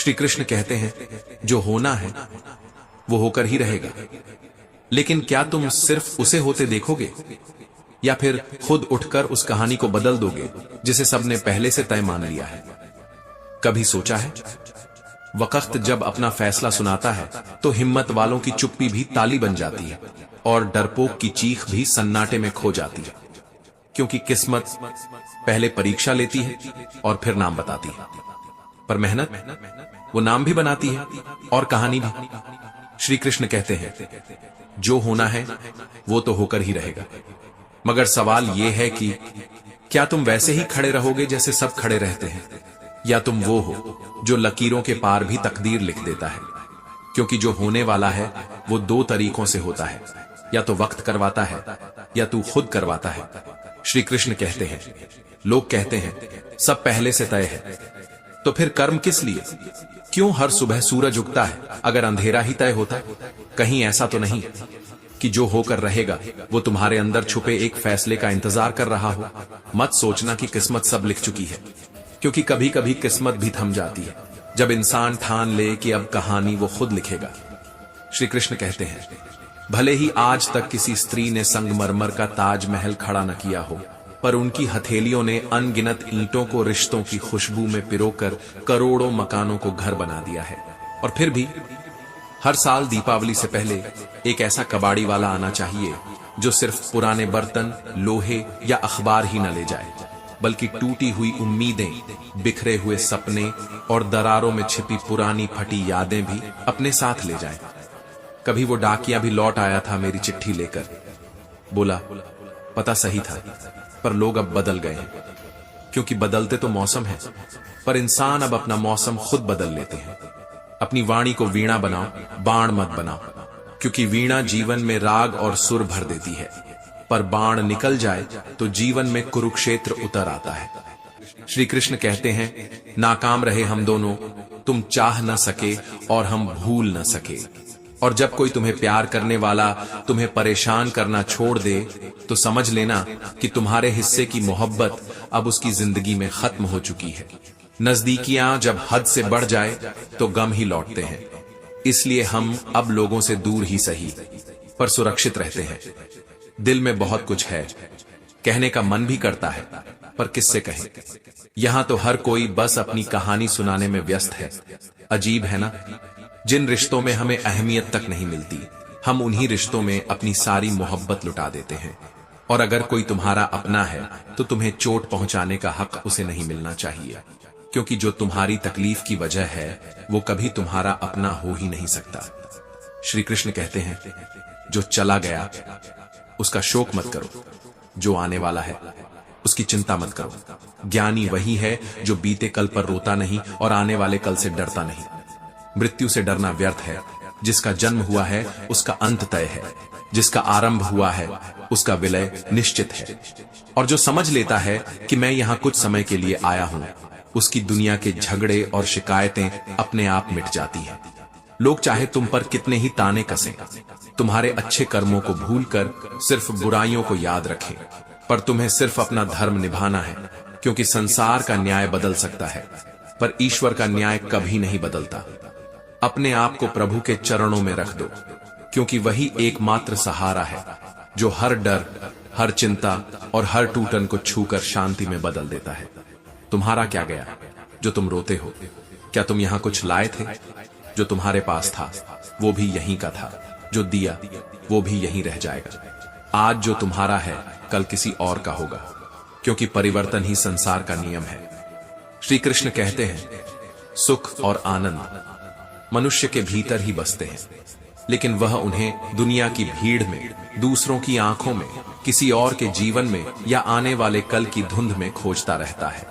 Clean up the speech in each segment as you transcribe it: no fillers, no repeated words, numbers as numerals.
श्री कृष्ण कहते हैं, जो होना है वो होकर ही रहेगा, लेकिन क्या तुम सिर्फ उसे होते देखोगे या फिर खुद उठकर उस कहानी को बदल दोगे जिसे सबने पहले से तय मान लिया है? कभी सोचा है, वक्त जब अपना फैसला सुनाता है तो हिम्मत वालों की चुप्पी भी ताली बन जाती है और डरपोक की चीख भी सन्नाटे में खो जाती है, क्योंकि किस्मत पहले परीक्षा लेती है और फिर नाम बताती है। पर मेहनत वो नाम भी बनाती है और कहानी भी। श्री कृष्ण कहते हैं, जो होना है वो तो होकर ही रहेगा, मगर सवाल यह है कि क्या तुम वैसे ही खड़े रहोगे जैसे सब खड़े रहते हैं, या तुम वो हो जो लकीरों के पार भी तकदीर लिख देता है? क्योंकि जो होने वाला है वो दो तरीकों से होता है, या तो वक्त करवाता है या तू खुद करवाता है। श्री कृष्ण कहते हैं, लोग कहते हैं सब पहले से तय है, तो फिर कर्म किस लिए? क्यों हर सुबह सूरज उगता है अगर अंधेरा ही तय होता? कहीं ऐसा तो नहीं कि जो होकर रहेगा वो तुम्हारे अंदर छुपे एक फैसले का इंतजार कर रहा हो? मत सोचना कि किस्मत सब लिख चुकी है, क्योंकि कभी कभी किस्मत भी थम जाती है जब इंसान ठान ले कि अब कहानी वो खुद लिखेगा। श्री कृष्ण कहते हैं, भले ही आज तक किसी स्त्री ने संगमरमर का ताजमहल खड़ा न किया हो, पर उनकी हथेलियों ने अनगिनत ईंटों को रिश्तों की खुशबू में पिरोकर करोड़ों मकानों को घर बना दिया है। और फिर भी हर साल दीपावली से पहले एक ऐसा कबाड़ी वाला आना चाहिए जो सिर्फ पुराने बर्तन, लोहे या अखबार ही न ले जाए, बल्कि टूटी हुई उम्मीदें, बिखरे हुए सपने और दरारों में छिपी पुरानी फटी यादें भी अपने साथ ले जाए। कभी वो डाकिया भी लौट आया था मेरी चिट्ठी लेकर, बोला पता सही था पर लोग अब बदल गए हैं, क्योंकि बदलते तो मौसम है, पर इंसान अब अपना मौसम खुद बदल लेते हैं। अपनी वाणी को वीणा बनाओ, बाण मत बनाओ, क्योंकि वीणा जीवन में राग और सुर भर देती है, पर बाण निकल जाए तो जीवन में कुरुक्षेत्र उतर आता है। श्री कृष्ण कहते हैं, नाकाम रहे हम दोनों, तुम चाह न सके और हम भूल न सके। और जब कोई तुम्हें प्यार करने वाला तुम्हें परेशान करना छोड़ दे तो समझ लेना कि तुम्हारे हिस्से की मोहब्बत अब उसकी जिंदगी में खत्म हो चुकी है। नजदीकियां जब हद से बढ़ जाए तो गम ही लौटते हैं, इसलिए हम अब लोगों से दूर ही सही पर सुरक्षित रहते हैं। दिल में बहुत कुछ है, कहने का मन भी करता है, पर किससे कहें? यहां तो हर कोई बस अपनी कहानी सुनाने में व्यस्त है। अजीब है ना, जिन रिश्तों में हमें अहमियत तक नहीं मिलती, हम उन्हीं रिश्तों में अपनी सारी मोहब्बत लुटा देते हैं। और अगर कोई तुम्हारा अपना है तो तुम्हें चोट पहुंचाने का हक उसे नहीं मिलना चाहिए, क्योंकि जो तुम्हारी तकलीफ की वजह है वो कभी तुम्हारा अपना हो ही नहीं सकता। श्री कृष्ण कहते हैं, जो चला गया उसका शोक मत करो, जो आने वाला है उसकी चिंता मत करो। ज्ञानी वही है जो बीते कल पर रोता नहीं और आने वाले कल से डरता नहीं। मृत्यु से डरना व्यर्थ है, जिसका जन्म हुआ है उसका अंत तय है, जिसका आरंभ हुआ है उसका विलय निश्चित है। और जो समझ लेता है कि मैं यहां कुछ समय के लिए आया हूं, उसकी दुनिया के झगड़े और शिकायतें अपने आप मिट जाती हैं। लोग चाहे तुम पर कितने ही ताने कसें, तुम्हारे अच्छे कर्मों को भूलकर सिर्फ बुराइयों को याद रखें, पर तुम्हें सिर्फ अपना धर्म निभाना है, क्योंकि संसार का न्याय बदल सकता है पर ईश्वर का न्याय कभी नहीं बदलता। अपने आप को प्रभु के चरणों में रख दो, क्योंकि वही एकमात्र सहारा है जो हर डर, हर चिंता और हर टूटन को छूकर शांति में बदल देता है। तुम्हारा क्या गया जो तुम रोते हो? क्या तुम यहां कुछ लाए थे? जो तुम्हारे पास था वो भी यहीं का था, जो दिया वो भी यहीं रह जाएगा। आज जो तुम्हारा है कल किसी और का होगा, क्योंकि परिवर्तन ही संसार का नियम है। श्री कृष्ण कहते हैं, सुख और आनंद मनुष्य के भीतर ही बसते हैं, लेकिन वह उन्हें दुनिया की भीड़ में, दूसरों की आंखों में, किसी और के जीवन में या आने वाले कल की धुंध में खोजता रहता है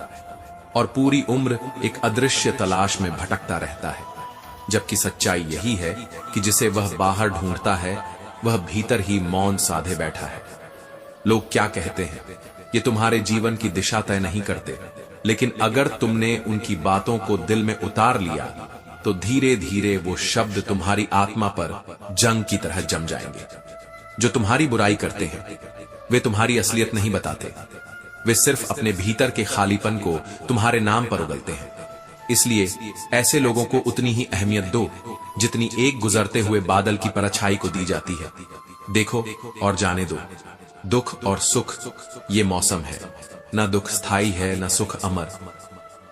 और पूरी उम्र एक अदृश्य तलाश में भटकता रहता है। जबकि सच्चाई यही है कि जिसे वह बाहर ढूंढता है वह भीतर ही मौन साधे बैठा है। लोग क्या कहते हैं ये तुम्हारे जीवन की दिशा तय नहीं करते, लेकिन अगर तुमने उनकी बातों को दिल में उतार लिया तो धीरे धीरे वो शब्द तुम्हारी आत्मा पर जंग की तरह जम जाएंगे। जो तुम्हारी बुराई करते हैं वे तुम्हारी असलियत नहीं बताते, वे सिर्फ अपने भीतर के खालीपन को तुम्हारे नाम पर उगलते हैं। इसलिए ऐसे लोगों को उतनी ही अहमियत दो जितनी एक गुजरते हुए बादल की परछाई को दी जाती है। देखो और जाने दो, दुख और सुख ये मौसम है, न दुख स्थायी है न सुख अमर।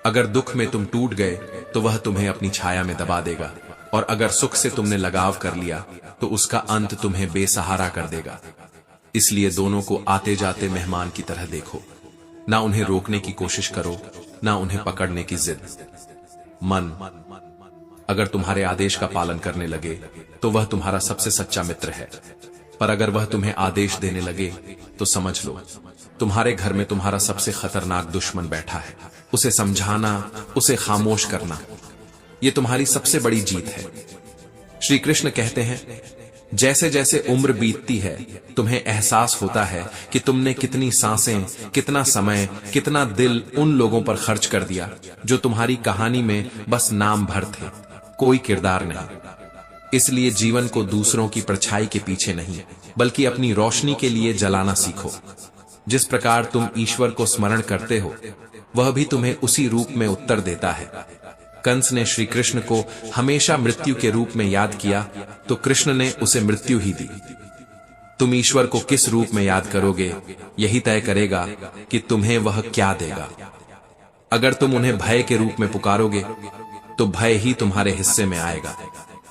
अगर दुख में तुम टूट गए तो वह तुम्हें अपनी छाया में दबा देगा, और अगर सुख से तुमने लगाव कर लिया तो उसका अंत तुम्हें बेसहारा कर देगा। इसलिए दोनों को आते जाते मेहमान की तरह देखो, ना उन्हें रोकने की कोशिश करो, ना उन्हें पकड़ने की जिद। मन अगर तुम्हारे आदेश का पालन करने लगे तो वह तुम्हारा सबसे सच्चा मित्र है, पर अगर वह तुम्हें आदेश देने लगे तो समझ लो तुम्हारे घर में तुम्हारा सबसे खतरनाक दुश्मन बैठा है। उसे समझाना, उसे खामोश करना, यह तुम्हारी सबसे बड़ी जीत है। श्री कृष्ण कहते हैं, जैसे जैसे उम्र बीतती है तुम्हें एहसास होता है कि तुमने कितनी सांसें, कितना समय, कितना दिल उन लोगों पर खर्च कर दिया जो तुम्हारी कहानी में बस नाम भर थे, कोई किरदार नहीं। इसलिए जीवन को दूसरों की परछाई के पीछे नहीं बल्कि अपनी रोशनी के लिए जलाना सीखो। जिस प्रकार तुम ईश्वर को स्मरण करते हो वह भी तुम्हें उसी रूप में उत्तर देता है। कंस ने श्री कृष्ण को हमेशा मृत्यु के रूप में याद किया तो कृष्ण ने उसे मृत्यु ही दी। तुम ईश्वर को किस रूप में याद करोगे यही तय करेगा कि तुम्हें वह क्या देगा। अगर तुम उन्हें भय के रूप में पुकारोगे तो भय ही तुम्हारे हिस्से में आएगा,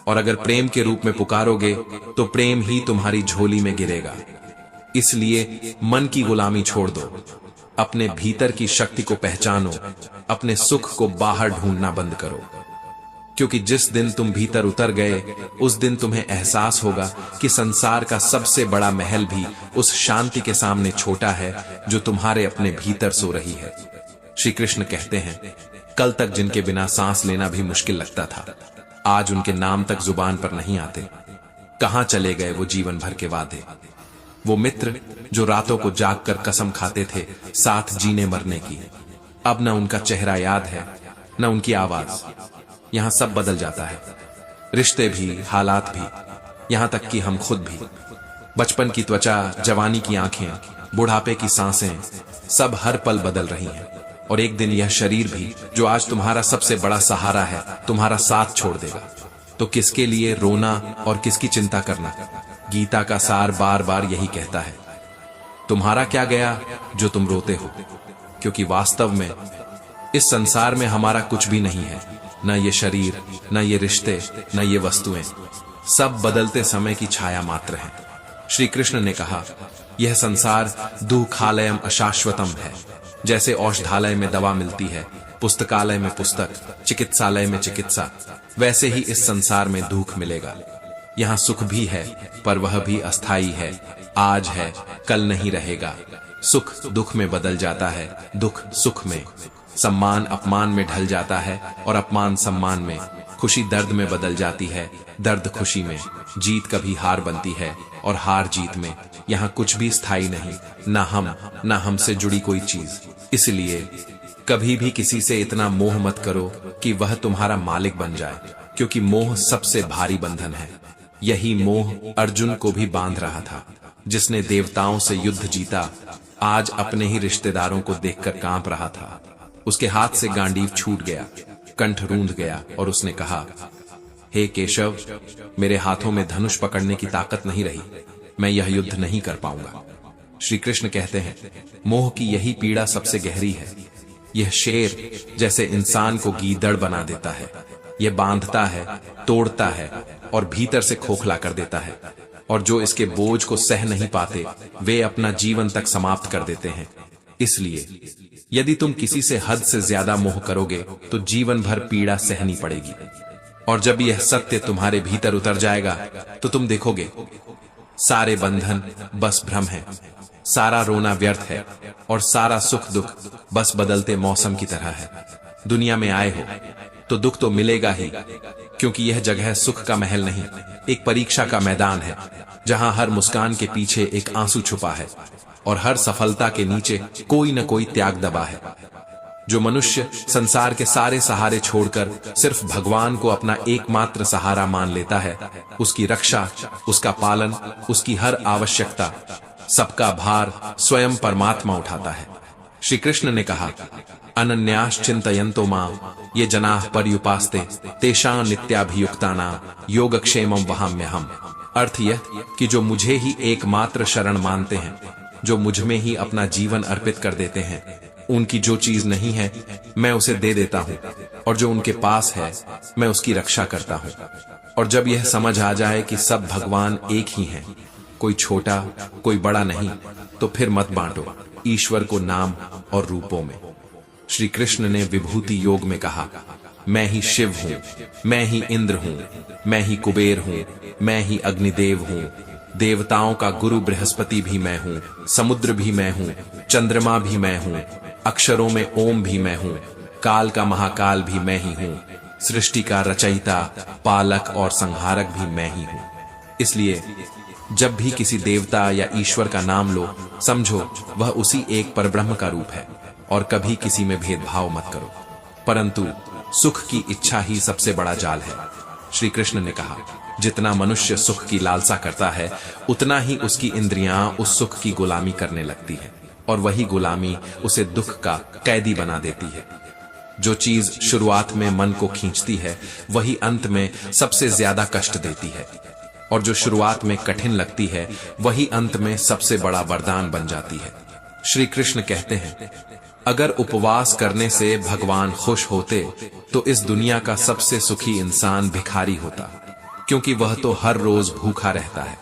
और अगर प्रेम के रूप में पुकारोगे तो प्रेम ही तुम्हारी झोली में गिरेगा। इसलिए मन की गुलामी छोड़ दो, अपने भीतर की शक्ति को पहचानो, अपने सुख को बाहर ढूंढना बंद करो। क्योंकि जिस दिन तुम भीतर उतर गए उस दिन तुम्हें एहसास होगा कि संसार का सबसे बड़ा महल भी उस शांति के सामने छोटा है जो तुम्हारे अपने भीतर सो रही है। श्री कृष्ण कहते हैं, कल तक जिनके बिना सांस लेना भी मुश्किल लगता था, आज उनके नाम तक जुबान पर नहीं आते। कहां चले गए वो जीवन भर के वादे, वो मित्र जो रातों को जागकर कसम खाते थे साथ जीने मरने की। अब न उनका चेहरा याद है न उनकी आवाज। यहां सब बदल जाता है, रिश्ते भी, हालात भी, यहां तक कि हम खुद भी। बचपन की त्वचा, जवानी की आंखें, बुढ़ापे की सांसें, सब हर पल बदल रही हैं। और एक दिन यह शरीर भी जो आज तुम्हारा सबसे बड़ा सहारा है तुम्हारा साथ छोड़ देगा। तो किसके लिए रोना और किसकी चिंता करना। गीता का सार बार बार यही कहता है, तुम्हारा क्या गया जो तुम रोते हो। क्योंकि वास्तव में इस संसार में हमारा कुछ भी नहीं है, न ये शरीर, न ये रिश्ते, न ये वस्तुएं, सब बदलते समय की छाया मात्र हैं। श्री कृष्ण ने कहा, यह संसार दुःखालयम अशाश्वतम है। जैसे औषधालय में दवा मिलती है, पुस्तकालय में पुस्तक, चिकित्सालय में चिकित्सा, वैसे ही इस संसार में दुख मिलेगा। यहाँ सुख भी है पर वह भी अस्थाई है, आज है कल नहीं रहेगा। सुख दुख में बदल जाता है, दुख सुख में। सम्मान अपमान में ढल जाता है और अपमान सम्मान में। खुशी दर्द में बदल जाती है, दर्द खुशी में। जीत कभी हार बनती है और हार जीत में। यहाँ कुछ भी स्थायी नहीं, ना हम ना हमसे जुड़ी कोई चीज। इसलिए कभी भी किसी से इतना मोह मत करो कि वह तुम्हारा मालिक बन जाए, क्योंकि मोह सबसे भारी बंधन है। यही मोह अर्जुन को भी बांध रहा था। जिसने देवताओं से युद्ध जीता आज अपने ही रिश्तेदारों को देखकर कांप रहा था। उसके हाथ से गांडीव छूट गया, कंठ रूंध गया और उसने कहा, हे केशव, मेरे हाथों में धनुष पकड़ने की ताकत नहीं रही, मैं यह युद्ध नहीं कर पाऊंगा। श्री कृष्ण कहते हैं, मोह की यही पीड़ा सबसे गहरी है। यह शेर जैसे इंसान को गीदड़ बना देता है। यह बांधता है, तोड़ता है और भीतर से खोखला कर देता है। और जो इसके बोझ को सह नहीं पाते वे अपना जीवन तक समाप्त कर देते हैं। इसलिए यदि तुम किसी से हद से ज्यादा मोह करोगे तो जीवन भर पीड़ा सहनी पड़ेगी। और जब यह सत्य तुम्हारे भीतर उतर जाएगा तो तुम देखोगे सारे बंधन बस भ्रम है, सारा रोना व्यर्थ है और सारा सुख दुख बस बदलते मौसम की तरह है। दुनिया में आए हो तो दुख तो मिलेगा ही, क्योंकि यह जगह सुख का महल नहीं, एक परीक्षा का मैदान है, जहां हर मुस्कान के पीछे एक आंसू छुपा है और हर सफलता के नीचे कोई न कोई त्याग दबा है। जो मनुष्य संसार के सारे सहारे छोड़कर सिर्फ भगवान को अपना एकमात्र सहारा मान लेता है, उसकी रक्षा, उसका पालन, उसकी हर आवश्यकता, सबका भार स्वयं परमात्मा उठाता है। श्री कृष्ण ने कहा, अनन्याश्चिन्तयन्तो मां ये जनाः पर्युपास्ते तेषां नित्याभियुक्तानां योगक्षेमं वहाम्यहम्। अर्थ यह कि जो मुझे ही एकमात्र शरण मानते हैं, जो मुझ में ही अपना जीवन अर्पित कर देते हैं, उनकी जो चीज नहीं है मैं उसे दे देता हूं, और जो उनके पास है मैं उसकी रक्षा करता हूं। और जब यह समझ आ जाए कि सब भगवान एक ही हैं, कोई छोटा कोई बड़ा नहीं, तो फिर मत बांटो ईश्वर को नाम और रूपों में। श्री कृष्ण ने विभूति योग में कहा, मैं ही शिव हूं, मैं ही इंद्र हूं, मैं ही कुबेर हूं, मैं ही अग्निदेव हूं, देवताओं का गुरु बृहस्पति भी मैं हूं, समुद्र भी मैं हूं, चंद्रमा भी मैं हूं, अक्षरों में ओम भी मैं हूं, काल का महाकाल भी मैं ही हूं, सृष्टि का रचयिता, पालक और संहारक भी मैं ही हूं। इसलिए जब भी किसी देवता या ईश्वर का नाम लो, समझो वह उसी एक परब्रह्म का रूप है, और कभी किसी में भेदभाव मत करो। परंतु सुख की इच्छा ही सबसे बड़ा जाल है। श्री कृष्ण ने कहा, जितना मनुष्य सुख की लालसा करता है, उतना ही उसकी इंद्रियां उस सुख की गुलामी करने लगती है, और वही गुलामी उसे दुख का कैदी बना देती है। जो चीज शुरुआत में मन को खींचती है, वही अंत में सबसे ज्यादा कष्ट देती है, और जो शुरुआत में कठिन लगती है, वही अंत में सबसे बड़ा वरदान बन जाती है। श्री कृष्ण कहते हैं, अगर उपवास करने से भगवान खुश होते तो इस दुनिया का सबसे सुखी इंसान भिखारी होता, क्योंकि वह तो हर रोज भूखा रहता है।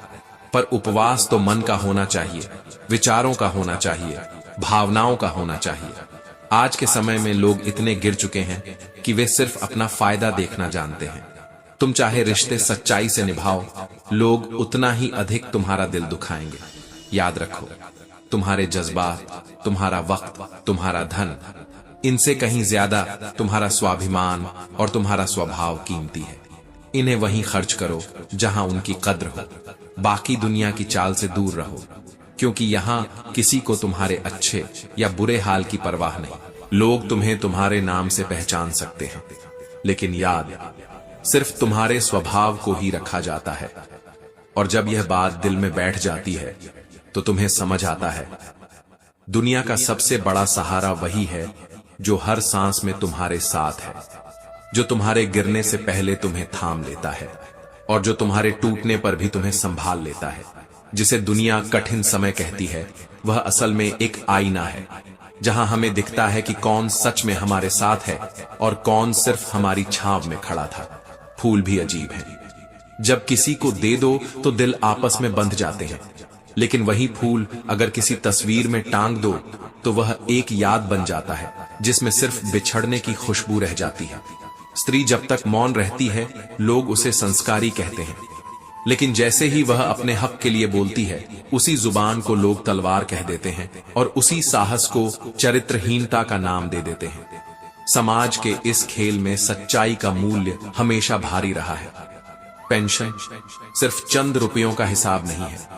पर उपवास तो मन का होना चाहिए, विचारों का होना चाहिए, भावनाओं का होना चाहिए। आज के समय में लोग इतने गिर चुके हैं कि वे सिर्फ अपना फायदा देखना जानते हैं। तुम चाहे रिश्ते सच्चाई से निभाओ, लोग उतना ही अधिक तुम्हारा दिल दुखाएंगे। याद रखो, तुम्हारे जज्बात, तुम्हारा वक्त, तुम्हारा धन, इनसे कहीं ज्यादा तुम्हारा स्वाभिमान और तुम्हारा स्वभाव कीमती है। इन्हें वहीं खर्च करो जहां उनकी कद्र हो। बाकी दुनिया की चाल से दूर रहो, क्योंकि यहां किसी को तुम्हारे अच्छे या बुरे हाल की परवाह नहीं। लोग तुम्हें तुम्हारे नाम से पहचान सकते हैं, लेकिन याद सिर्फ तुम्हारे स्वभाव को ही रखा जाता है। और जब यह बात दिल में बैठ जाती है तो तुम्हें समझ आता है, दुनिया का सबसे बड़ा सहारा वही है जो हर सांस में तुम्हारे साथ है, जो तुम्हारे गिरने से पहले तुम्हें थाम लेता है, और जो तुम्हारे टूटने पर भी तुम्हें संभाल लेता है। जिसे दुनिया कठिन समय कहती है, वह असल में एक आईना है, जहां हमें दिखता है कि कौन सच में हमारे साथ है और कौन सिर्फ हमारी छाव में खड़ा था। फूल भी अजीब है, जब किसी को दे दो तो दिल आपस में बंध जाते हैं, लेकिन वही फूल अगर किसी तस्वीर में टांग दो तो वह एक याद बन जाता है, जिसमें सिर्फ बिछड़ने की खुशबू रह जाती है। स्त्री जब तक मौन रहती है, लोग उसे संस्कारी कहते हैं, लेकिन जैसे ही वह अपने हक के लिए बोलती है, उसी जुबान को लोग तलवार कह देते हैं, और उसी साहस को चरित्रहीनता का नाम दे देते हैं। समाज के इस खेल में सच्चाई का मूल्य हमेशा भारी रहा है। पेंशन सिर्फ चंद रुपयों का हिसाब नहीं है,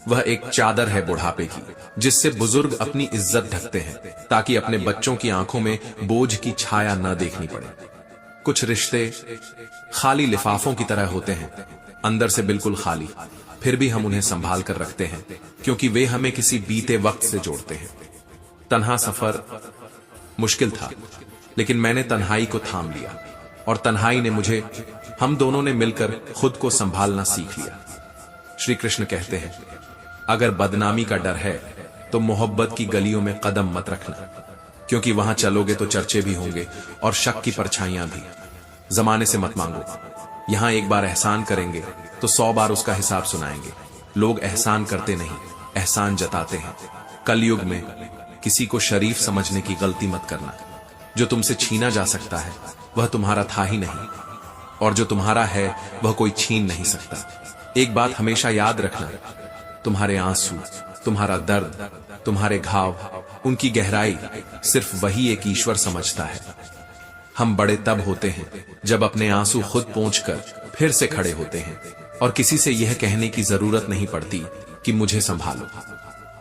वह एक चादर है बुढ़ापे की, जिससे बुजुर्ग अपनी इज्जत ढकते हैं, ताकि अपने बच्चों की आंखों में बोझ की छाया न देखनी पड़े। कुछ रिश्ते खाली लिफाफों की तरह होते हैं, अंदर से बिल्कुल खाली, फिर भी हम उन्हें संभाल कर रखते हैं, क्योंकि वे हमें किसी बीते वक्त से जोड़ते हैं। तन्हा सफर मुश्किल था, लेकिन मैंने तन्हाई को थाम लिया, और तन्हाई ने मुझे, हम दोनों ने मिलकर खुद को संभालना सीख लिया। श्री कृष्ण कहते हैं, अगर बदनामी का डर है तो मोहब्बत की गलियों में कदम मत रखना, क्योंकि वहां चलोगे तो चर्चे भी होंगे और शक की परछाइयां भी। जमाने से मत मांगो, यहां एक बार एहसान करेंगे तो 100 बार उसका हिसाब सुनाएंगे। लोग एहसान करते नहीं, एहसान जताते हैं। कलयुग में किसी को शरीफ समझने की गलती मत करना। जो तुमसे छीना जा सकता है वह तुम्हारा था ही नहीं, और जो तुम्हारा है वह कोई छीन नहीं सकता। एक बात हमेशा याद रखना, तुम्हारे आंसू, तुम्हारा दर्द, तुम्हारे घाव, उनकी गहराई सिर्फ वही एक ईश्वर समझता है। हम बड़े तब होते हैं जब अपने आंसू खुद पोंछकर फिर से खड़े होते हैं, और किसी से यह कहने की जरूरत नहीं पड़ती कि मुझे संभालो।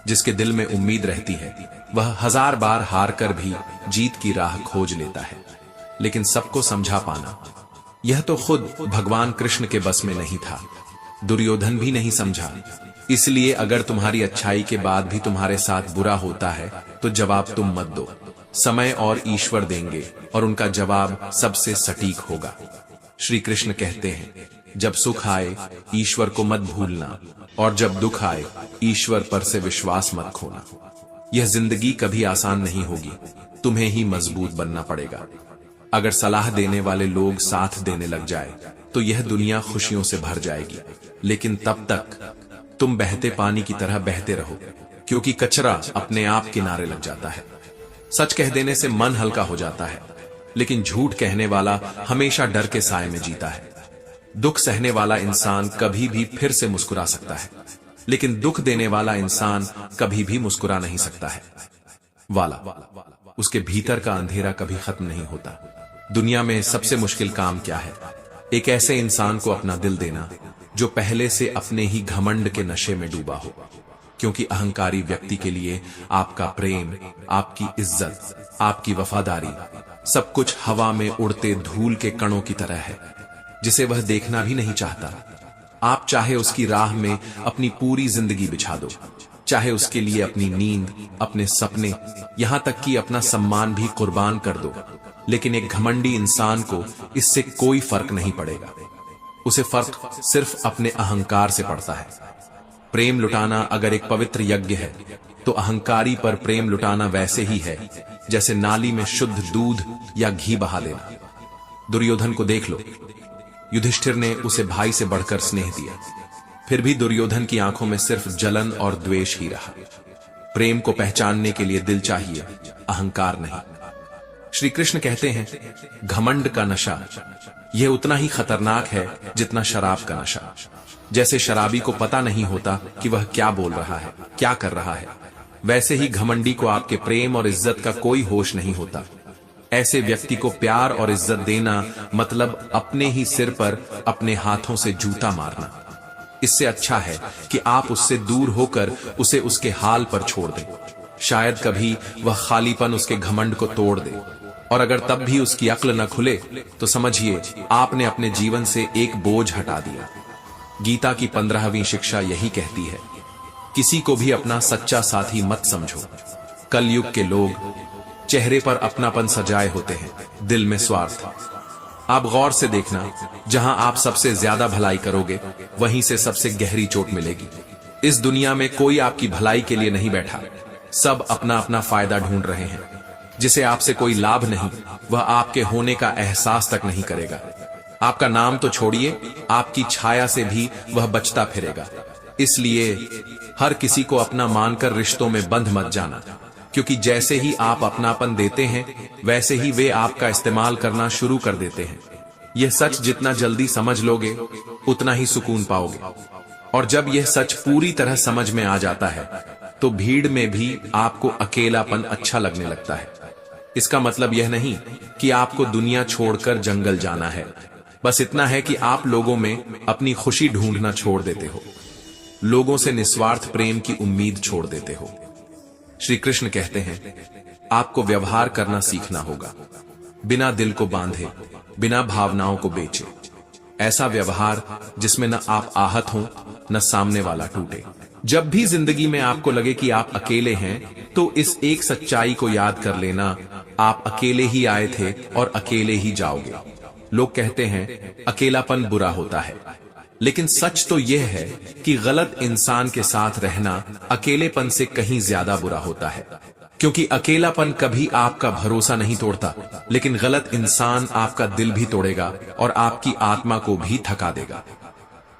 जिसके दिल में उम्मीद रहती है वह 1000 बार हार कर भी जीत की राह खोज लेता है, लेकिन सबको समझा पाना, यह तो खुद भगवान कृष्ण के बस में नहीं था। दुर्योधन भी नहीं समझा, इसलिए अगर तुम्हारी अच्छाई के बाद भी तुम्हारे साथ बुरा होता है तो जवाब तुम मत दो, समय और ईश्वर देंगे और उनका जवाब सबसे सटीक होगा। श्री कृष्ण कहते हैं, जब सुख आए ईश्वर को मत भूलना और जब दुख आए ईश्वर पर से विश्वास मत खोना। यह जिंदगी कभी आसान नहीं होगी, तुम्हें ही मजबूत बनना पड़ेगा। अगर सलाह देने वाले लोग साथ देने लग जाए तो यह दुनिया खुशियों से भर जाएगी, लेकिन तब तक तुम बहते पानी की तरह बहते रहो, क्योंकि कचरा अपने आप किनारे लग जाता है। सच कह देने से मन हल्का हो जाता है, लेकिन झूठ कहने वाला हमेशा डर के साए में जीता है। दुख सहने वाला इंसान कभी भी फिर से मुस्कुरा सकता है, लेकिन दुख देने वाला इंसान कभी भी मुस्कुरा नहीं सकता है। उसके भीतर का अंधेरा कभी खत्म नहीं होता। दुनिया में सबसे मुश्किल काम क्या है? एक ऐसे इंसान को अपना दिल देना जो पहले से अपने ही घमंड के नशे में डूबा हो, क्योंकि अहंकारी व्यक्ति के लिए आपका प्रेम, आपकी इज्जत, आपकी वफादारी सब कुछ हवा में उड़ते धूल के कणों की तरह है, जिसे वह देखना भी नहीं चाहता। आप चाहे उसकी राह में अपनी पूरी जिंदगी बिछा दो, चाहे उसके लिए अपनी नींद, अपने सपने, यहां तक कि अपना सम्मान भी कुर्बान कर दो, लेकिन एक घमंडी इंसान को इससे कोई फर्क नहीं पड़ेगा। उसे फर्क सिर्फ अपने अहंकार से पड़ता है। प्रेम लुटाना अगर एक पवित्र यज्ञ है तो अहंकारी पर प्रेम लुटाना वैसे ही है जैसे नाली में शुद्ध दूध या घी बहा देना। दुर्योधन को देख लो, युधिष्ठिर ने उसे भाई से बढ़कर स्नेह दिया, फिर भी दुर्योधन की आंखों में सिर्फ जलन और द्वेष ही रहा। प्रेम को पहचानने के लिए दिल चाहिए, अहंकार नहीं। श्री कृष्ण कहते हैं, घमंड का नशा यह उतना ही खतरनाक है जितना शराब का नशा। जैसे शराबी को पता नहीं होता कि वह क्या बोल रहा है, क्या कर रहा है, वैसे ही घमंडी को आपके प्रेम और इज्जत का कोई होश नहीं होता। ऐसे व्यक्ति को प्यार और इज्जत देना मतलब अपने ही सिर पर अपने हाथों से जूता मारना। इससे अच्छा है कि आप उससे दूर होकर उसे उसके हाल पर छोड़ दें। शायद कभी वह खालीपन उसके घमंड को तोड़ दे, और अगर तब भी उसकी अक्ल न खुले तो समझिए आपने अपने जीवन से एक बोझ हटा दिया। गीता की 15वीं शिक्षा यही कहती है, किसी को भी अपना सच्चा साथी मत समझो। कलयुग के लोग चेहरे पर अपनापन सजाए होते हैं, दिल में स्वार्थ। आप गौर से देखना, जहां आप सबसे ज्यादा भलाई करोगे वहीं से सबसे गहरी चोट मिलेगी। इस दुनिया में कोई आपकी भलाई के लिए नहीं बैठा, सब अपना अपना फायदा ढूंढ रहे हैं। जिसे आपसे कोई लाभ नहीं, वह आपके होने का एहसास तक नहीं करेगा। आपका नाम तो छोड़िए, आपकी छाया से भी वह बचता फिरेगा। इसलिए हर किसी को अपना मानकर रिश्तों में बंध मत जाना, क्योंकि जैसे ही आप अपनापन देते हैं वैसे ही वे आपका इस्तेमाल करना शुरू कर देते हैं। यह सच जितना जल्दी समझ लोगे उतना ही सुकून पाओगे, और जब यह सच पूरी तरह समझ में आ जाता है तो भीड़ में भी आपको अकेलापन अच्छा लगने लगता है। इसका मतलब यह नहीं कि आपको दुनिया छोड़कर जंगल जाना है, बस इतना है कि आप लोगों में अपनी खुशी ढूंढना छोड़ देते हो, लोगों से निस्वार्थ प्रेम की उम्मीद छोड़ देते हो। श्री कृष्ण कहते हैं, आपको व्यवहार करना सीखना होगा, बिना दिल को बांधे, बिना भावनाओं को बेचे। ऐसा व्यवहार जिसमें न आप आहत हों न सामने वाला टूटे। जब भी जिंदगी में आपको लगे कि आप अकेले हैं तो इस एक सच्चाई को याद कर लेना, आप अकेले ही आए थे और अकेले ही जाओगे। लोग कहते हैं अकेलापन बुरा होता है, लेकिन सच तो यह है कि गलत इंसान के साथ रहना अकेलेपन से कहीं ज्यादा बुरा होता है, क्योंकि अकेलापन कभी आपका भरोसा नहीं तोड़ता, लेकिन गलत इंसान आपका दिल भी तोड़ेगा और आपकी आत्मा को भी थका देगा।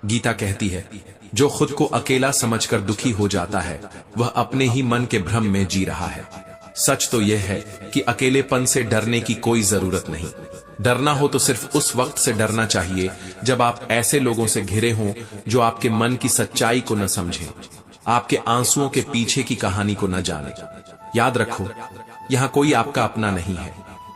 गीता कहती है, जो खुद को अकेला समझकर दुखी हो जाता है वह अपने ही मन के भ्रम में जी रहा है। सच तो यह है कि अकेलेपन से डरने की कोई जरूरत नहीं। डरना हो तो सिर्फ उस वक्त से डरना चाहिए जब आप ऐसे लोगों से घिरे हों जो आपके मन की सच्चाई को न समझें, आपके आंसुओं के पीछे की कहानी को न जाने। याद रखो, यहां कोई आपका अपना नहीं है।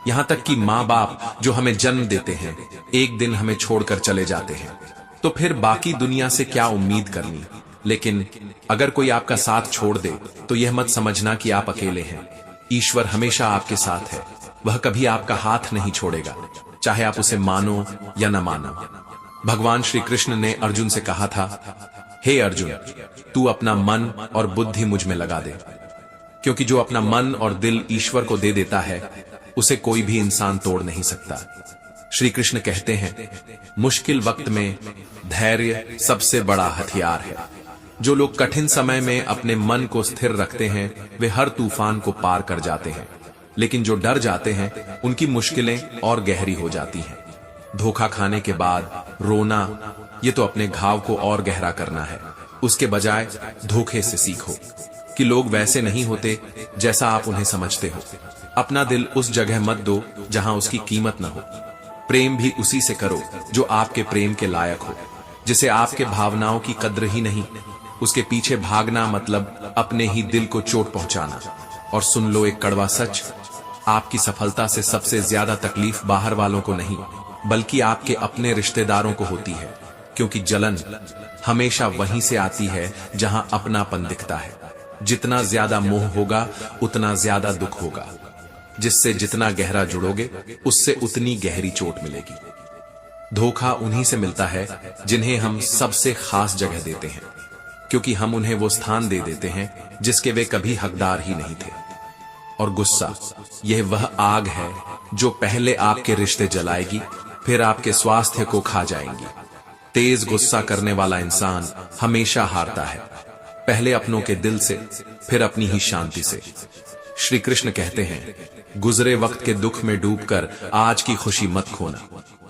यहां तक कि माँ बाप जो हमें जन्म देते हैं एक दिन हमें छोड़कर चले जाते हैं, तो फिर बाकी दुनिया से क्या उम्मीद करनी। लेकिन अगर कोई आपका साथ छोड़ दे तो यह मत समझना कि आप अकेले हैं। ईश्वर हमेशा आपके साथ है, वह कभी आपका हाथ नहीं छोड़ेगा, चाहे आप उसे मानो या न मानो। भगवान श्री कृष्ण ने अर्जुन से कहा था, हे अर्जुन, तू अपना मन और बुद्धि मुझ में लगा दे, क्योंकि जो अपना मन और दिल ईश्वर को दे देता है उसे कोई भी इंसान तोड़ नहीं सकता। श्री कृष्ण कहते हैं, मुश्किल वक्त में धैर्य सबसे बड़ा हथियार है। जो लोग कठिन समय में अपने मन को स्थिर रखते हैं वे हर तूफान को पार कर जाते हैं, लेकिन जो डर जाते हैं उनकी मुश्किलें और गहरी हो जाती हैं। धोखा खाने के बाद रोना, ये तो अपने घाव को और गहरा करना है। उसके बजाय धोखे से सीखो कि लोग वैसे नहीं होते जैसा आप उन्हें समझते हो। अपना दिल उस जगह मत दो जहां उसकी कीमत न हो। प्रेम भी उसी से करो जो आपके प्रेम के लायक हो, जिसे आपके भावनाओं की कद्र ही नहीं। उसके पीछे भागना मतलब अपने ही दिल को चोट पहुंचाना। और सुन लो एक कड़वा सच, आपकी सफलता से सबसे ज्यादा तकलीफ बाहर वालों को नहीं बल्कि आपके अपने रिश्तेदारों को होती है, क्योंकि जलन हमेशा वहीं से आती है जहां अपनापन दिखता है। जितना ज्यादा मोह होगा उतना ज्यादा दुख होगा। जिससे जितना गहरा जुड़ोगे उससे उतनी गहरी चोट मिलेगी। धोखा उन्हीं से मिलता है जिन्हें हम सबसे खास जगह देते हैं, क्योंकि हम उन्हें वो स्थान दे देते हैं जिसके वे कभी हकदार ही नहीं थे। और गुस्सा, यह वह आग है जो पहले आपके रिश्ते जलाएगी फिर आपके स्वास्थ्य को खा जाएंगी। तेज गुस्सा करने वाला इंसान हमेशा हारता है, पहले अपनों के दिल से फिर अपनी ही शांति से। श्री कृष्ण कहते हैं, गुजरे वक्त के दुख में डूबकर आज की खुशी मत खोना,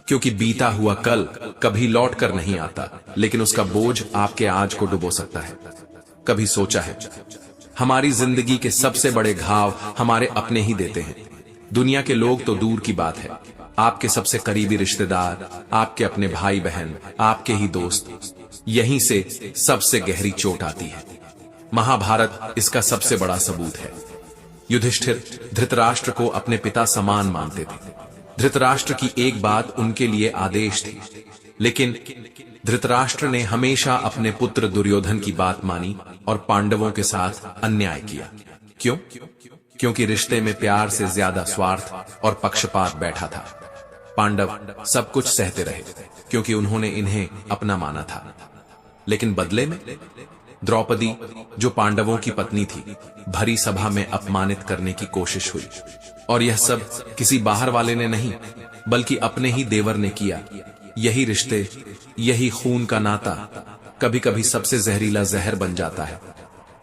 क्योंकि बीता हुआ कल कभी लौट कर नहीं आता, लेकिन उसका बोझ आपके आज को डुबो सकता है। कभी सोचा है, हमारी जिंदगी के सबसे बड़े घाव हमारे अपने ही देते हैं। दुनिया के लोग तो दूर की बात है, आपके सबसे करीबी रिश्तेदार, आपके अपने भाई बहन, आपके ही दोस्त, यहीं से सबसे गहरी चोट आती है। महाभारत इसका सबसे बड़ा सबूत है। युधिष्ठिर धृतराष्ट्र को अपने पिता समान मानते थे। धृतराष्ट्र की एक बात उनके लिए आदेश थी, लेकिन धृतराष्ट्र ने हमेशा अपने पुत्र दुर्योधन की बात मानी और पांडवों के साथ अन्याय किया। क्यों? क्योंकि रिश्ते में प्यार से ज्यादा स्वार्थ और पक्षपात बैठा था। पांडव सब कुछ सहते रहे क्योंकि उन्होंने इन्हें अपना माना था, लेकिन बदले में द्रौपदी, जो पांडवों की पत्नी थी, भरी सभा में अपमानित करने की कोशिश हुई। और यह सब किसी बाहर वाले ने नहीं बल्कि अपने ही देवर ने किया। यही रिश्ते, यही खून का नाता कभी कभी सबसे जहरीला जहर बन जाता है।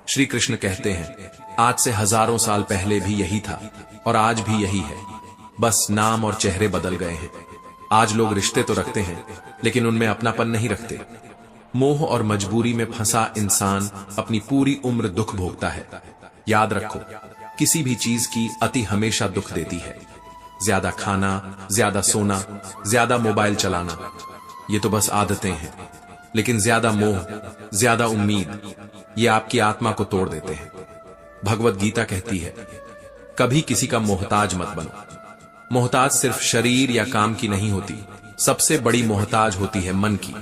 श्री कृष्ण कहते हैं, आज से हजारों साल पहले भी यही था और आज भी यही है, बस नाम और चेहरे बदल गए हैं। आज लोग रिश्ते तो रखते हैं लेकिन उनमें अपनापन नहीं रखते। मोह और मजबूरी में फंसा इंसान अपनी पूरी उम्र दुख भोगता है। याद रखो, किसी भी चीज की अति हमेशा दुख देती है। ज्यादा खाना, ज्यादा सोना, ज्यादा मोबाइल चलाना, ये तो बस आदतें हैं, लेकिन ज्यादा मोह, ज्यादा उम्मीद, ये आपकी आत्मा को तोड़ देते हैं। भगवत गीता कहती है, कभी किसी का मोहताज मत बनो। मोहताज सिर्फ शरीर या काम की नहीं होती, सबसे बड़ी मोहताज होती है मन की।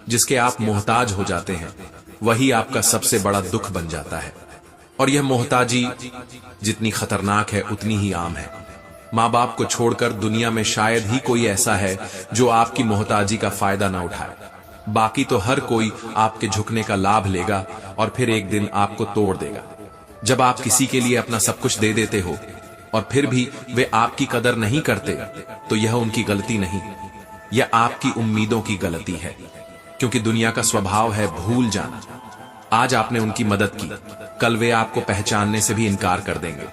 जिसके आप मोहताज हो जाते हैं वही आपका सबसे बड़ा दुख बन जाता है। और यह मोहताजी जितनी खतरनाक है उतनी ही आम है। माँ बाप को छोड़कर दुनिया में शायद ही कोई ऐसा है जो आपकी मोहताजी का फायदा ना उठाए। बाकी तो हर कोई आपके झुकने का लाभ लेगा और फिर एक दिन आपको तोड़ देगा। जब आप किसी के लिए अपना सब कुछ दे देते हो और फिर भी वे आपकी कदर नहीं करते, तो यह उनकी गलती नहीं, यह आपकी उम्मीदों की गलती है, क्योंकि दुनिया का स्वभाव है भूल जाना। आज आपने उनकी मदद की, कल वे आपको पहचानने से भी इनकार कर देंगे।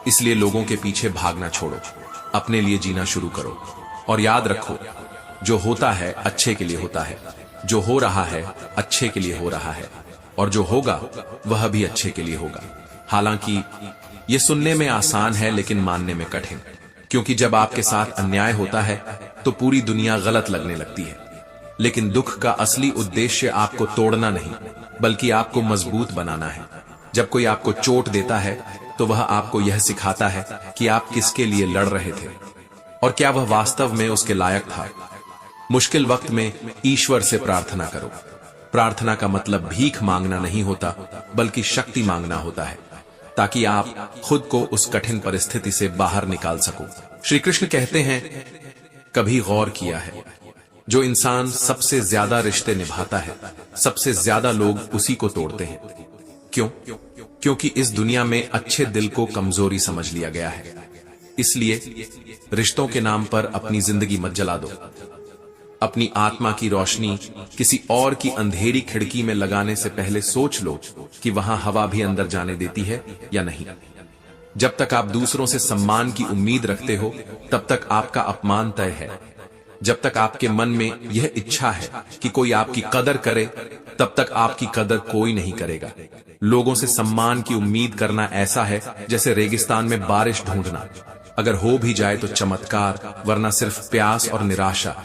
इसलिए लोगों के पीछे भागना छोड़ो, अपने लिए जीना शुरू करो। और याद रखो, जो होता है अच्छे के लिए होता है, जो हो रहा है अच्छे के लिए हो रहा है, और जो होगा वह भी अच्छे के लिए होगा। हालांकि ये सुनने में आसान है लेकिन मानने में कठिन, क्योंकि जब आपके साथ अन्याय होता है तो पूरी दुनिया गलत लगने लगती है। लेकिन दुख का असली उद्देश्य आपको तोड़ना नहीं बल्कि आपको मजबूत बनाना है। जब कोई आपको चोट देता है तो वह आपको यह सिखाता है कि आप किसके लिए लड़ रहे थे और क्या वह वास्तव में उसके लायक था। मुश्किल वक्त में ईश्वर से प्रार्थना करो। प्रार्थना का मतलब भीख मांगना नहीं होता बल्कि शक्ति मांगना होता है, ताकि आप खुद को उस कठिन परिस्थिति से बाहर निकाल सको। श्री कृष्ण कहते हैं, कभी गौर किया है जो इंसान सबसे ज्यादा रिश्ते निभाता है, सबसे ज्यादा लोग उसी को तोड़ते हैं। क्यों? क्योंकि इस दुनिया में अच्छे दिल को कमजोरी समझ लिया गया है। इसलिए रिश्तों के नाम पर अपनी जिंदगी मत जला दो। अपनी आत्मा की रोशनी किसी और की अंधेरी खिड़की में लगाने से पहले सोच लो कि वहां हवा भी अंदर जाने देती है या नहीं। जब तक आप दूसरों से सम्मान की उम्मीद रखते हो, तब तक आपका अपमान तय है। जब तक आपके मन में यह इच्छा है कि कोई आपकी कदर करे, तब तक आपकी कदर कोई नहीं करेगा। लोगों से सम्मान की उम्मीद करना ऐसा है जैसे रेगिस्तान में बारिश ढूंढना। अगर हो भी जाए तो चमत्कार, वरना सिर्फ प्यास और निराशा।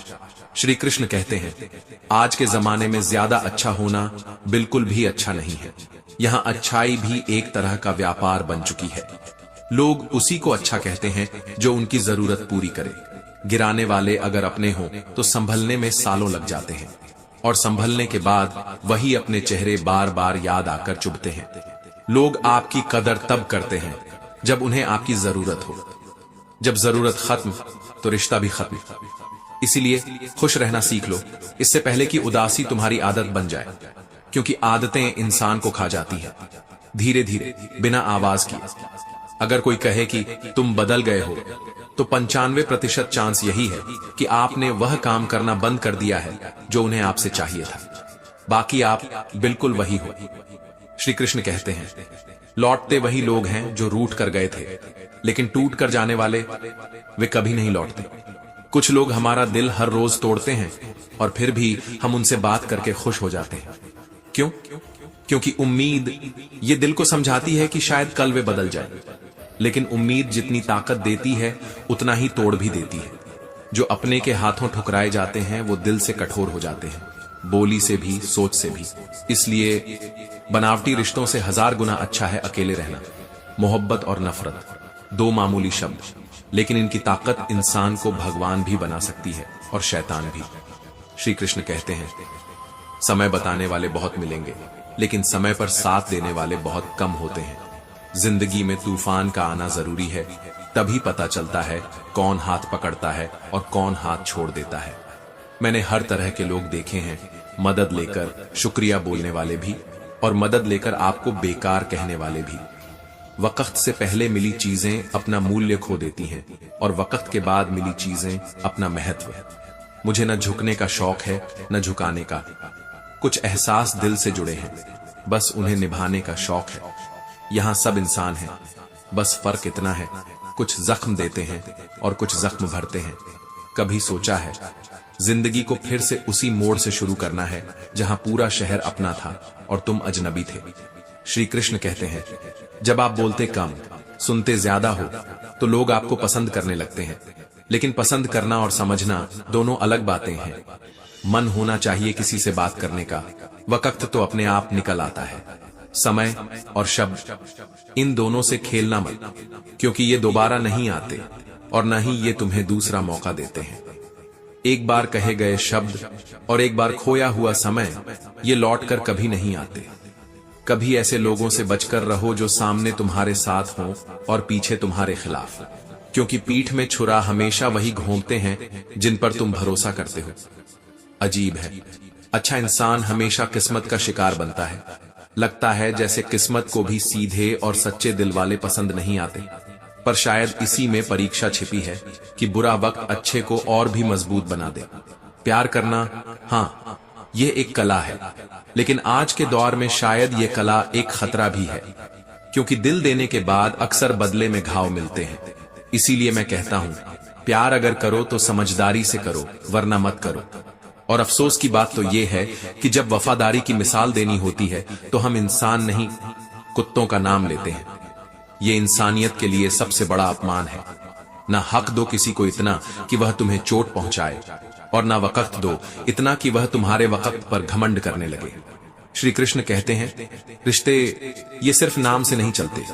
श्री कृष्ण कहते हैं, आज के जमाने में ज्यादा अच्छा होना बिल्कुल भी अच्छा नहीं है। यहां अच्छाई भी एक तरह का व्यापार बन चुकी है। लोग उसी को अच्छा कहते हैं जो उनकी जरूरत पूरी करे। गिराने वाले अगर अपने हों तो संभलने में सालों लग जाते हैं, और संभलने के बाद वही अपने चेहरे बार बार याद आकर चुभते हैं। लोग आपकी कदर तब करते हैं जब उन्हें आपकी जरूरत हो। जब जरूरत खत्म तो रिश्ता भी खत्म। इसीलिए खुश रहना सीख लो, इससे पहले कि उदासी तुम्हारी आदत बन जाए, क्योंकि आदतें इंसान को खा जाती है धीरे धीरे, बिना आवाज किए। अगर कोई कहे कि तुम बदल गए हो, तो 95% चांस यही है कि आपने वह काम करना बंद कर दिया है जो उन्हें आपसे चाहिए था। बाकी आप बिल्कुल वही हो। श्री कृष्ण कहते हैं, लौटते वही लोग हैं जो रूठ कर गए थे, लेकिन टूट कर जाने वाले वे कभी नहीं लौटते। कुछ लोग हमारा दिल हर रोज तोड़ते हैं और फिर भी हम उनसे बात करके खुश हो जाते हैं। क्यों? क्योंकि उम्मीद ये दिल को समझाती है कि शायद कल वे बदल जाए। लेकिन उम्मीद जितनी ताकत देती है उतना ही तोड़ भी देती है। जो अपने के हाथों ठुकराए जाते हैं वो दिल से कठोर हो जाते हैं, बोली से भी, सोच से भी। इसलिए बनावटी रिश्तों से 1000 गुना अच्छा है अकेले रहना। मोहब्बत और नफरत, 2 मामूली शब्द, लेकिन इनकी ताकत इंसान को भगवान भी बना सकती है और शैतान भी। श्री कृष्ण कहते हैं, समय बताने वाले बहुत मिलेंगे, लेकिन समय पर साथ देने वाले बहुत कम होते हैं। जिंदगी में तूफान का आना जरूरी है, तभी पता चलता है कौन हाथ पकड़ता है और कौन हाथ छोड़ देता है। मैंने हर तरह के लोग देखे हैं, मदद लेकर शुक्रिया बोलने वाले भी, और मदद लेकर आपको बेकार कहने वाले भी। वक्त से पहले मिली चीजें अपना मूल्य खो देती हैं, और वक्त के बाद मिली चीजें अपना महत्व। मुझे न झुकने का शौक है न झुकाने का। कुछ एहसास दिल से जुड़े हैं, बस उन्हें निभाने का शौक है। यहां सब इंसान हैं, बस फर्क इतना है, कुछ जख्म देते हैं और कुछ जख्म भरते हैं। कभी सोचा है जिंदगी को फिर से उसी मोड़ से शुरू करना है जहां पूरा शहर अपना था और तुम अजनबी थे। श्री कृष्ण कहते हैं, जब आप बोलते कम, सुनते ज्यादा हो तो लोग आपको पसंद करने लगते हैं। लेकिन पसंद करना और समझना दोनों अलग बातें हैं। मन होना चाहिए किसी से बात करने का, वक्त तो अपने आप निकल आता है। समय और शब्द, इन दोनों से खेलना मत, क्योंकि ये दोबारा नहीं आते और न ही ये तुम्हें दूसरा मौका देते हैं। एक बार कहे गए शब्द और एक बार खोया हुआ समय, ये लौटकर कभी नहीं आते। कभी ऐसे लोगों से बचकर रहो जो सामने तुम्हारे साथ हों और पीछे तुम्हारे खिलाफ, क्योंकि पीठ में छुरा हमेशा वही घोंपते हैं जिन पर तुम भरोसा करते हो। अजीब है, अच्छा इंसान हमेशा किस्मत का शिकार बनता है। लगता है जैसे किस्मत को भी सीधे और सच्चे दिल वाले पसंद नहीं आते, पर शायद इसी में परीक्षा छिपी है कि बुरा वक्त अच्छे को और भी मजबूत बना दे। प्यार करना, हाँ, यह एक कला है, लेकिन आज के दौर में शायद यह कला एक खतरा भी है, क्योंकि दिल देने के बाद अक्सर बदले में घाव मिलते हैं। इसीलिए मैं कहता हूं, प्यार अगर करो तो समझदारी से करो, वरना मत करो। और अफसोस की बात तो यह है कि जब वफादारी की मिसाल देनी होती है तो हम इंसान नहीं, कुत्तों का नाम लेते हैं। ये इंसानियत के लिए सबसे बड़ा अपमान है। ना हक दो किसी को इतना कि वह तुम्हें चोट पहुंचाए, और ना वक्त दो इतना कि वह तुम्हारे वक्त पर घमंड करने लगे। श्री कृष्ण कहते हैं, रिश्ते ये सिर्फ नाम से नहीं चलते।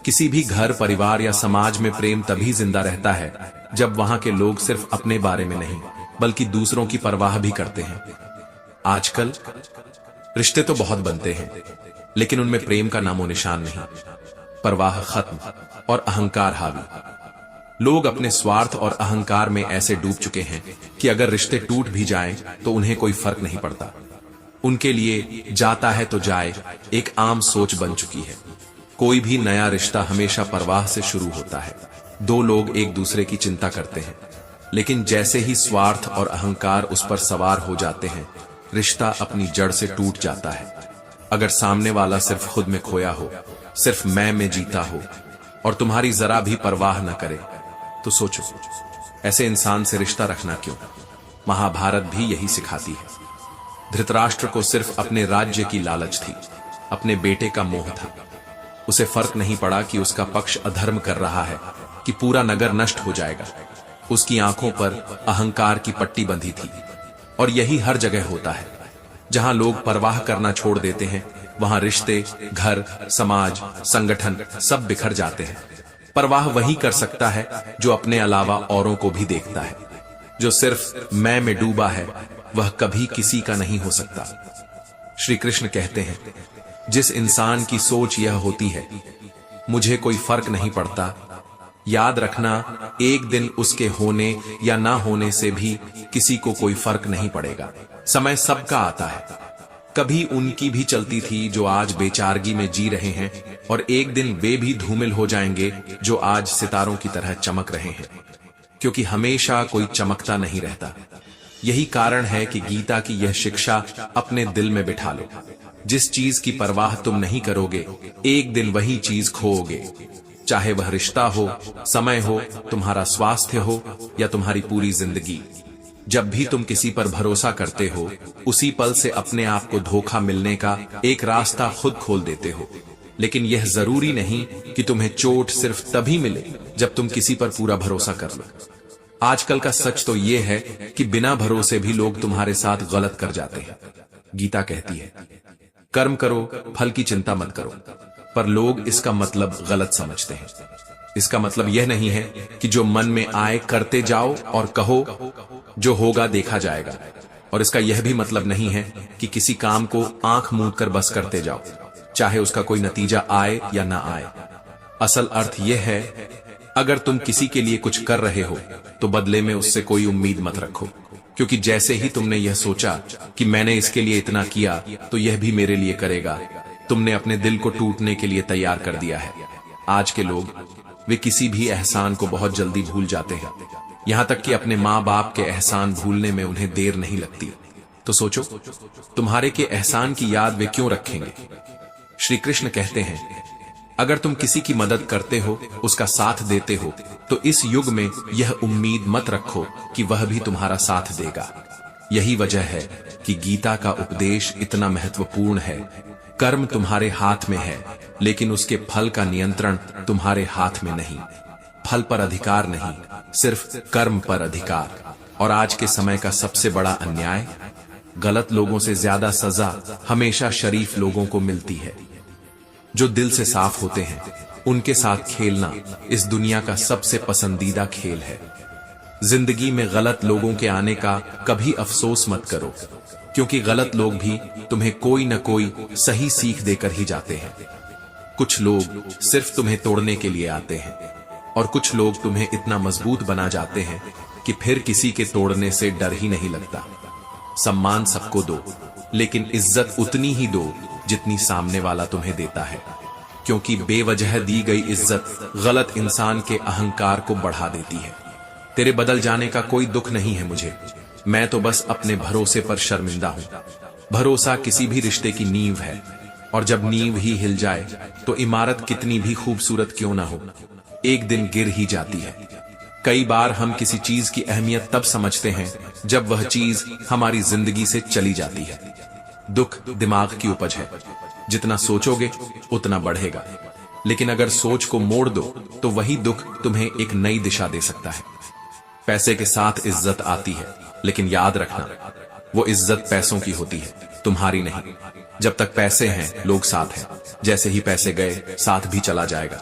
किसी भी घर, परिवार या समाज में प्रेम तभी जिंदा रहता है जब वहां के लोग सिर्फ अपने बारे में नहीं बल्कि दूसरों की परवाह भी करते हैं। आजकल रिश्ते तो बहुत बनते हैं, लेकिन उनमें प्रेम का नामो निशान नहीं। परवाह खत्म और अहंकार हावी। लोग अपने स्वार्थ और अहंकार में ऐसे डूब चुके हैं कि अगर रिश्ते टूट भी जाएं तो उन्हें कोई फर्क नहीं पड़ता। उनके लिए जाता है तो जाए एक आम सोच बन चुकी है। कोई भी नया रिश्ता हमेशा परवाह से शुरू होता है। दो लोग एक दूसरे की चिंता करते हैं, लेकिन जैसे ही स्वार्थ और अहंकार उस पर सवार हो जाते हैं, रिश्ता अपनी जड़ से टूट जाता है। अगर सामने वाला सिर्फ खुद में खोया हो, सिर्फ मैं में जीता हो और तुम्हारी जरा भी परवाह न करे, तो सोचो ऐसे इंसान से रिश्ता रखना क्यों। महाभारत भी यही सिखाती है। धृतराष्ट्र को सिर्फ अपने राज्य की लालच थी, अपने बेटे का मोह था। उसे फर्क नहीं पड़ा कि उसका पक्ष अधर्म कर रहा है, कि पूरा नगर नष्ट हो जाएगा। उसकी आंखों पर अहंकार की पट्टी बंधी थी। और यही हर जगह होता है। जहां लोग परवाह करना छोड़ देते हैं, वहां रिश्ते, घर, समाज, संगठन सब बिखर जाते हैं। परवाह वही कर सकता है जो अपने अलावा औरों को भी देखता है। जो सिर्फ मैं में डूबा है, वह कभी किसी का नहीं हो सकता। श्री कृष्ण कहते हैं, जिस इंसान की सोच यह होती है, मुझे कोई फर्क नहीं पड़ता, याद रखना एक दिन उसके होने या ना होने से भी किसी को कोई फर्क नहीं पड़ेगा। समय सबका आता है। कभी उनकी भी चलती थी जो आज बेचारगी में जी रहे हैं, और एक दिन वे भी धूमिल हो जाएंगे जो आज सितारों की तरह चमक रहे हैं। क्योंकि हमेशा कोई चमकता नहीं रहता। यही कारण है कि गीता की यह शिक्षा अपने दिल में बिठा लो। जिस चीज की परवाह तुम नहीं करोगे, एक दिन वही चीज खोओगे। चाहे वह रिश्ता हो, समय हो, तुम्हारा स्वास्थ्य हो या तुम्हारी पूरी जिंदगी। जब भी तुम किसी पर भरोसा करते हो, उसी पल से अपने आप को धोखा मिलने का एक रास्ता खुद खोल देते हो। लेकिन यह जरूरी नहीं कि तुम्हें चोट सिर्फ तभी मिले जब तुम किसी पर पूरा भरोसा कर लो। आजकल का सच तो यह है कि बिना भरोसे भी लोग तुम्हारे साथ गलत कर जाते हैं। गीता कहती है, कर्म करो, फल की चिंता मत करो। पर लोग इसका मतलब गलत समझते हैं। इसका मतलब यह नहीं है कि जो मन में आए करते जाओ और कहो जो होगा देखा जाएगा। और इसका यह भी मतलब नहीं है कि किसी काम को आंख मूंद कर बस करते जाओ, चाहे उसका कोई नतीजा आए या ना आए। असल अर्थ यह है, अगर तुम किसी के लिए कुछ कर रहे हो तो बदले में उससे कोई उम्मीद मत रखो। क्योंकि जैसे ही तुमने यह सोचा कि मैंने इसके लिए इतना किया तो यह भी मेरे लिए करेगा, तुमने अपने दिल को टूटने के लिए तैयार कर दिया है। आज के लोग, वे किसी भी एहसान को बहुत जल्दी भूल जाते हैं। यहां तक कि अपने माँ बाप के एहसान भूलने में उन्हें देर नहीं लगती। तो सोचो, तुम्हारे के एहसान की याद वे क्यों रखेंगे। श्री कृष्ण कहते हैं, अगर तुम किसी की मदद करते हो, उसका साथ देते हो, तो इस युग में यह उम्मीद मत रखो कि वह भी तुम्हारा साथ देगा। यही वजह है कि गीता का उपदेश इतना महत्वपूर्ण है। कर्म तुम्हारे हाथ में है, लेकिन उसके फल का नियंत्रण तुम्हारे हाथ में नहीं। फल पर अधिकार नहीं, सिर्फ कर्म पर अधिकार। और आज के समय का सबसे बड़ा अन्याय, गलत लोगों से ज्यादा सजा हमेशा शरीफ लोगों को मिलती है। जो दिल से साफ होते हैं, उनके साथ खेलना इस दुनिया का सबसे पसंदीदा खेल है। जिंदगी में गलत लोगों के आने का कभी अफसोस मत करो, क्योंकि गलत लोग भी तुम्हें कोई न कोई सही सीख देकर ही जाते हैं। कुछ लोग सिर्फ तुम्हें तोड़ने के लिए आते हैं, और कुछ लोग तुम्हें इतना मजबूत बना जाते हैं कि फिर किसी के तोड़ने से डर ही नहीं लगता। सम्मान सबको दो, लेकिन इज्जत उतनी ही दो जितनी सामने वाला तुम्हें देता है। क्योंकि बेवजह दी गई इज्जत गलत इंसान के अहंकार को बढ़ा देती है। तेरे बदल जाने का कोई दुख नहीं है मुझे, मैं तो बस अपने भरोसे पर शर्मिंदा हूं। भरोसा किसी भी रिश्ते की नींव है, और जब नींव ही हिल जाए तो इमारत कितनी भी खूबसूरत क्यों ना हो, एक दिन गिर ही जाती है। कई बार हम किसी चीज की अहमियत तब समझते हैं जब वह चीज हमारी जिंदगी से चली जाती है। दुख दिमाग की उपज है, जितना सोचोगे उतना बढ़ेगा। लेकिन अगर सोच को मोड़ दो तो वही दुख तुम्हें एक नई दिशा दे सकता है। पैसे के साथ इज्जत आती है, लेकिन याद रखना, वो इज्जत पैसों की होती है, तुम्हारी नहीं। जब तक पैसे हैं, लोग साथ हैं। जैसे ही पैसे गए, साथ भी चला जाएगा।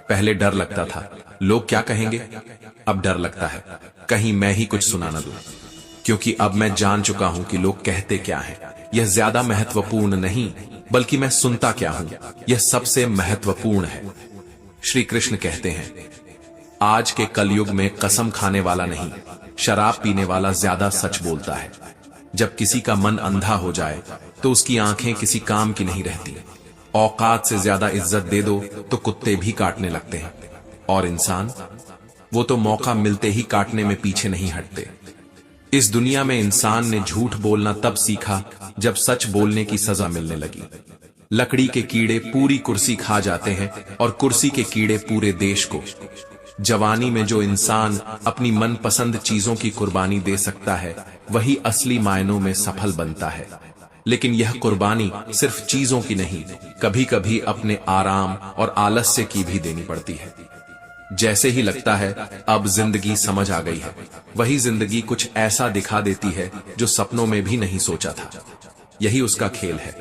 पहले डर लगता था लोग क्या कहेंगे, अब डर लगता है कहीं मैं ही कुछ सुना न दूं। क्योंकि अब मैं जान चुका हूं कि लोग कहते क्या हैं, यह ज्यादा महत्वपूर्ण नहीं, बल्कि मैं सुनता क्या हूं, यह सबसे महत्वपूर्ण है। श्री कृष्ण कहते हैं, आज के कलयुग में कसम खाने वाला नहीं, शराब पीने वाला ज्यादा सच बोलता है। जब किसी का मन अंधा हो जाए तो उसकी आंखें किसी काम की नहीं रहती। औकात से ज्यादा इज्जत दे दो तो कुत्ते भी काटने लगते हैं, और इंसान, वो तो मौका मिलते ही काटने में पीछे नहीं हटते। इस दुनिया में इंसान ने झूठ बोलना तब सीखा जब सच बोलने की सजा मिलने लगी। लकड़ी के कीड़े पूरी कुर्सी खा जाते हैं और कुर्सी के कीड़े पूरे देश को। जवानी में जो इंसान अपनी मनपसंद चीजों की कुर्बानी दे सकता है वही असली मायनों में सफल बनता है। लेकिन यह कुर्बानी सिर्फ चीजों की नहीं, कभी कभी अपने आराम और आलस्य की भी देनी पड़ती है। जैसे ही लगता है अब जिंदगी समझ आ गई है, वही जिंदगी कुछ ऐसा दिखा देती है जो सपनों में भी नहीं सोचा था। यही उसका खेल है,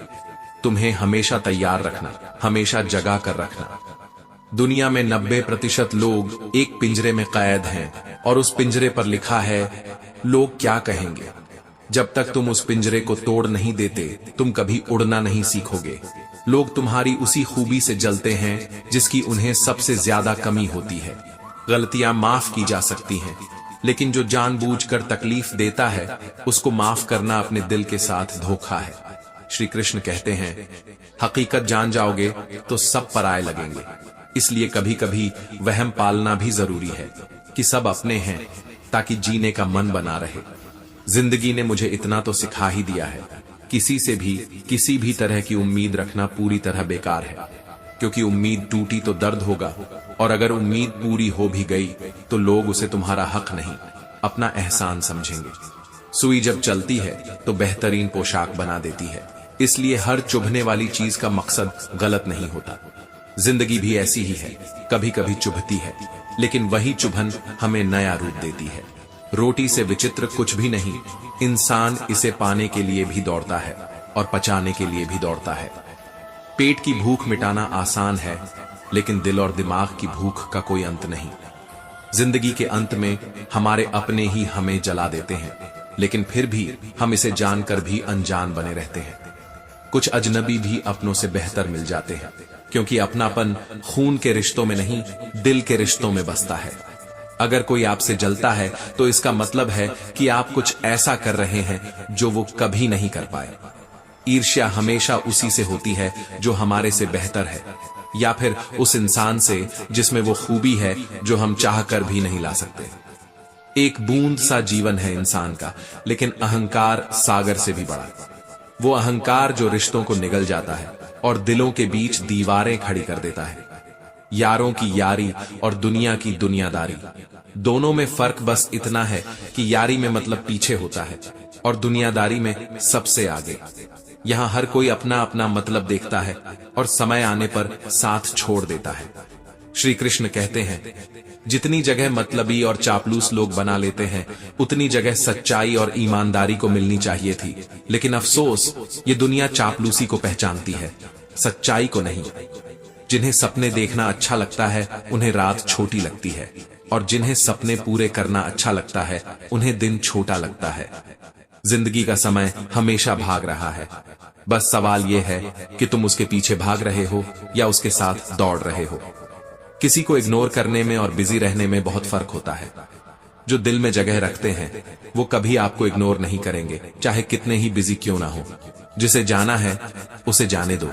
तुम्हें हमेशा तैयार रखना, हमेशा जगा कर रखना। दुनिया में 90% लोग एक पिंजरे में कैद हैं और उस पिंजरे पर लिखा है लोग क्या कहेंगे। जब तक तुम उस पिंजरे को तोड़ नहीं देते तुम कभी उड़ना नहीं सीखोगे। लोग तुम्हारी उसी खूबी से जलते हैं जिसकी उन्हें सबसे ज्यादा कमी होती है। गलतियां माफ की जा सकती हैं, लेकिन जो जानबूझकर तकलीफ देता है उसको माफ करना अपने दिल के साथ धोखा है। श्री कृष्ण कहते हैं हकीकत जान जाओगे तो सब पराये लगेंगे। इसलिए कभी कभी वहम पालना भी जरूरी है कि सब अपने हैं, ताकि जीने का मन बना रहे। जिंदगी ने मुझे इतना तो सिखा ही दिया है, किसी से भी किसी भी तरह की उम्मीद रखना पूरी तरह बेकार है, क्योंकि उम्मीद टूटी तो दर्द होगा, और अगर उम्मीद पूरी हो भी गई तो लोग उसे तुम्हारा हक नहीं, अपना एहसान समझेंगे। सुई जब चलती है तो बेहतरीन पोशाक बना देती है, इसलिए हर चुभने वाली चीज का मकसद गलत नहीं होता। जिंदगी भी ऐसी ही है, कभी कभी चुभती है, लेकिन वही चुभन हमें नया रूप देती है। रोटी से विचित्र कुछ भी नहीं, इंसान इसे पाने के लिए भी दौड़ता है और पचाने के लिए भी दौड़ता है। पेट की भूख मिटाना आसान है, लेकिन दिल और दिमाग की भूख का कोई अंत नहीं। जिंदगी के अंत में हमारे अपने ही हमें जला देते हैं, लेकिन फिर भी हम इसे जानकर भी अनजान बने रहते हैं। कुछ अजनबी भी अपनों से बेहतर मिल जाते हैं, क्योंकि अपनापन खून के रिश्तों में नहीं, दिल के रिश्तों में बसता है। अगर कोई आपसे जलता है तो इसका मतलब है कि आप कुछ ऐसा कर रहे हैं जो वो कभी नहीं कर पाए। ईर्ष्या हमेशा उसी से होती है जो हमारे से बेहतर है, या फिर उस इंसान से जिसमें वो खूबी है जो हम चाह कर भी नहीं ला सकते। एक बूंद सा जीवन है इंसान का, लेकिन अहंकार सागर से भी बड़ा। वो अहंकार जो रिश्तों को निगल जाता है और दिलों के बीच दीवारें खड़ी कर देता है। यारों की यारी और दुनिया की दुनियादारी, दोनों में फर्क बस इतना है कि यारी में मतलब पीछे होता है और दुनियादारी में सबसे आगे। यहाँ हर कोई अपना अपना मतलब देखता है और समय आने पर साथ छोड़ देता है। श्री कृष्ण कहते हैं जितनी जगह मतलबी और चापलूस लोग बना लेते हैं, उतनी जगह सच्चाई और ईमानदारी को मिलनी चाहिए थी। लेकिन अफसोस, ये दुनिया चापलूसी को पहचानती है, सच्चाई को नहीं। जिन्हें सपने देखना अच्छा लगता है उन्हें रात छोटी लगती है, और जिन्हें सपने पूरे करना अच्छा लगता है उन्हें दिन छोटा लगता है। जिंदगी का समय हमेशा भाग रहा है, बस सवाल यह है कि तुम उसके पीछे भाग रहे हो या उसके साथ दौड़ रहे हो। किसी को इग्नोर करने में और बिजी रहने में बहुत फर्क होता है। जो दिल में जगह रखते हैं वो कभी आपको इग्नोर नहीं करेंगे, चाहे कितने ही बिजी क्यों ना हो। जिसे जाना है उसे जाने दो,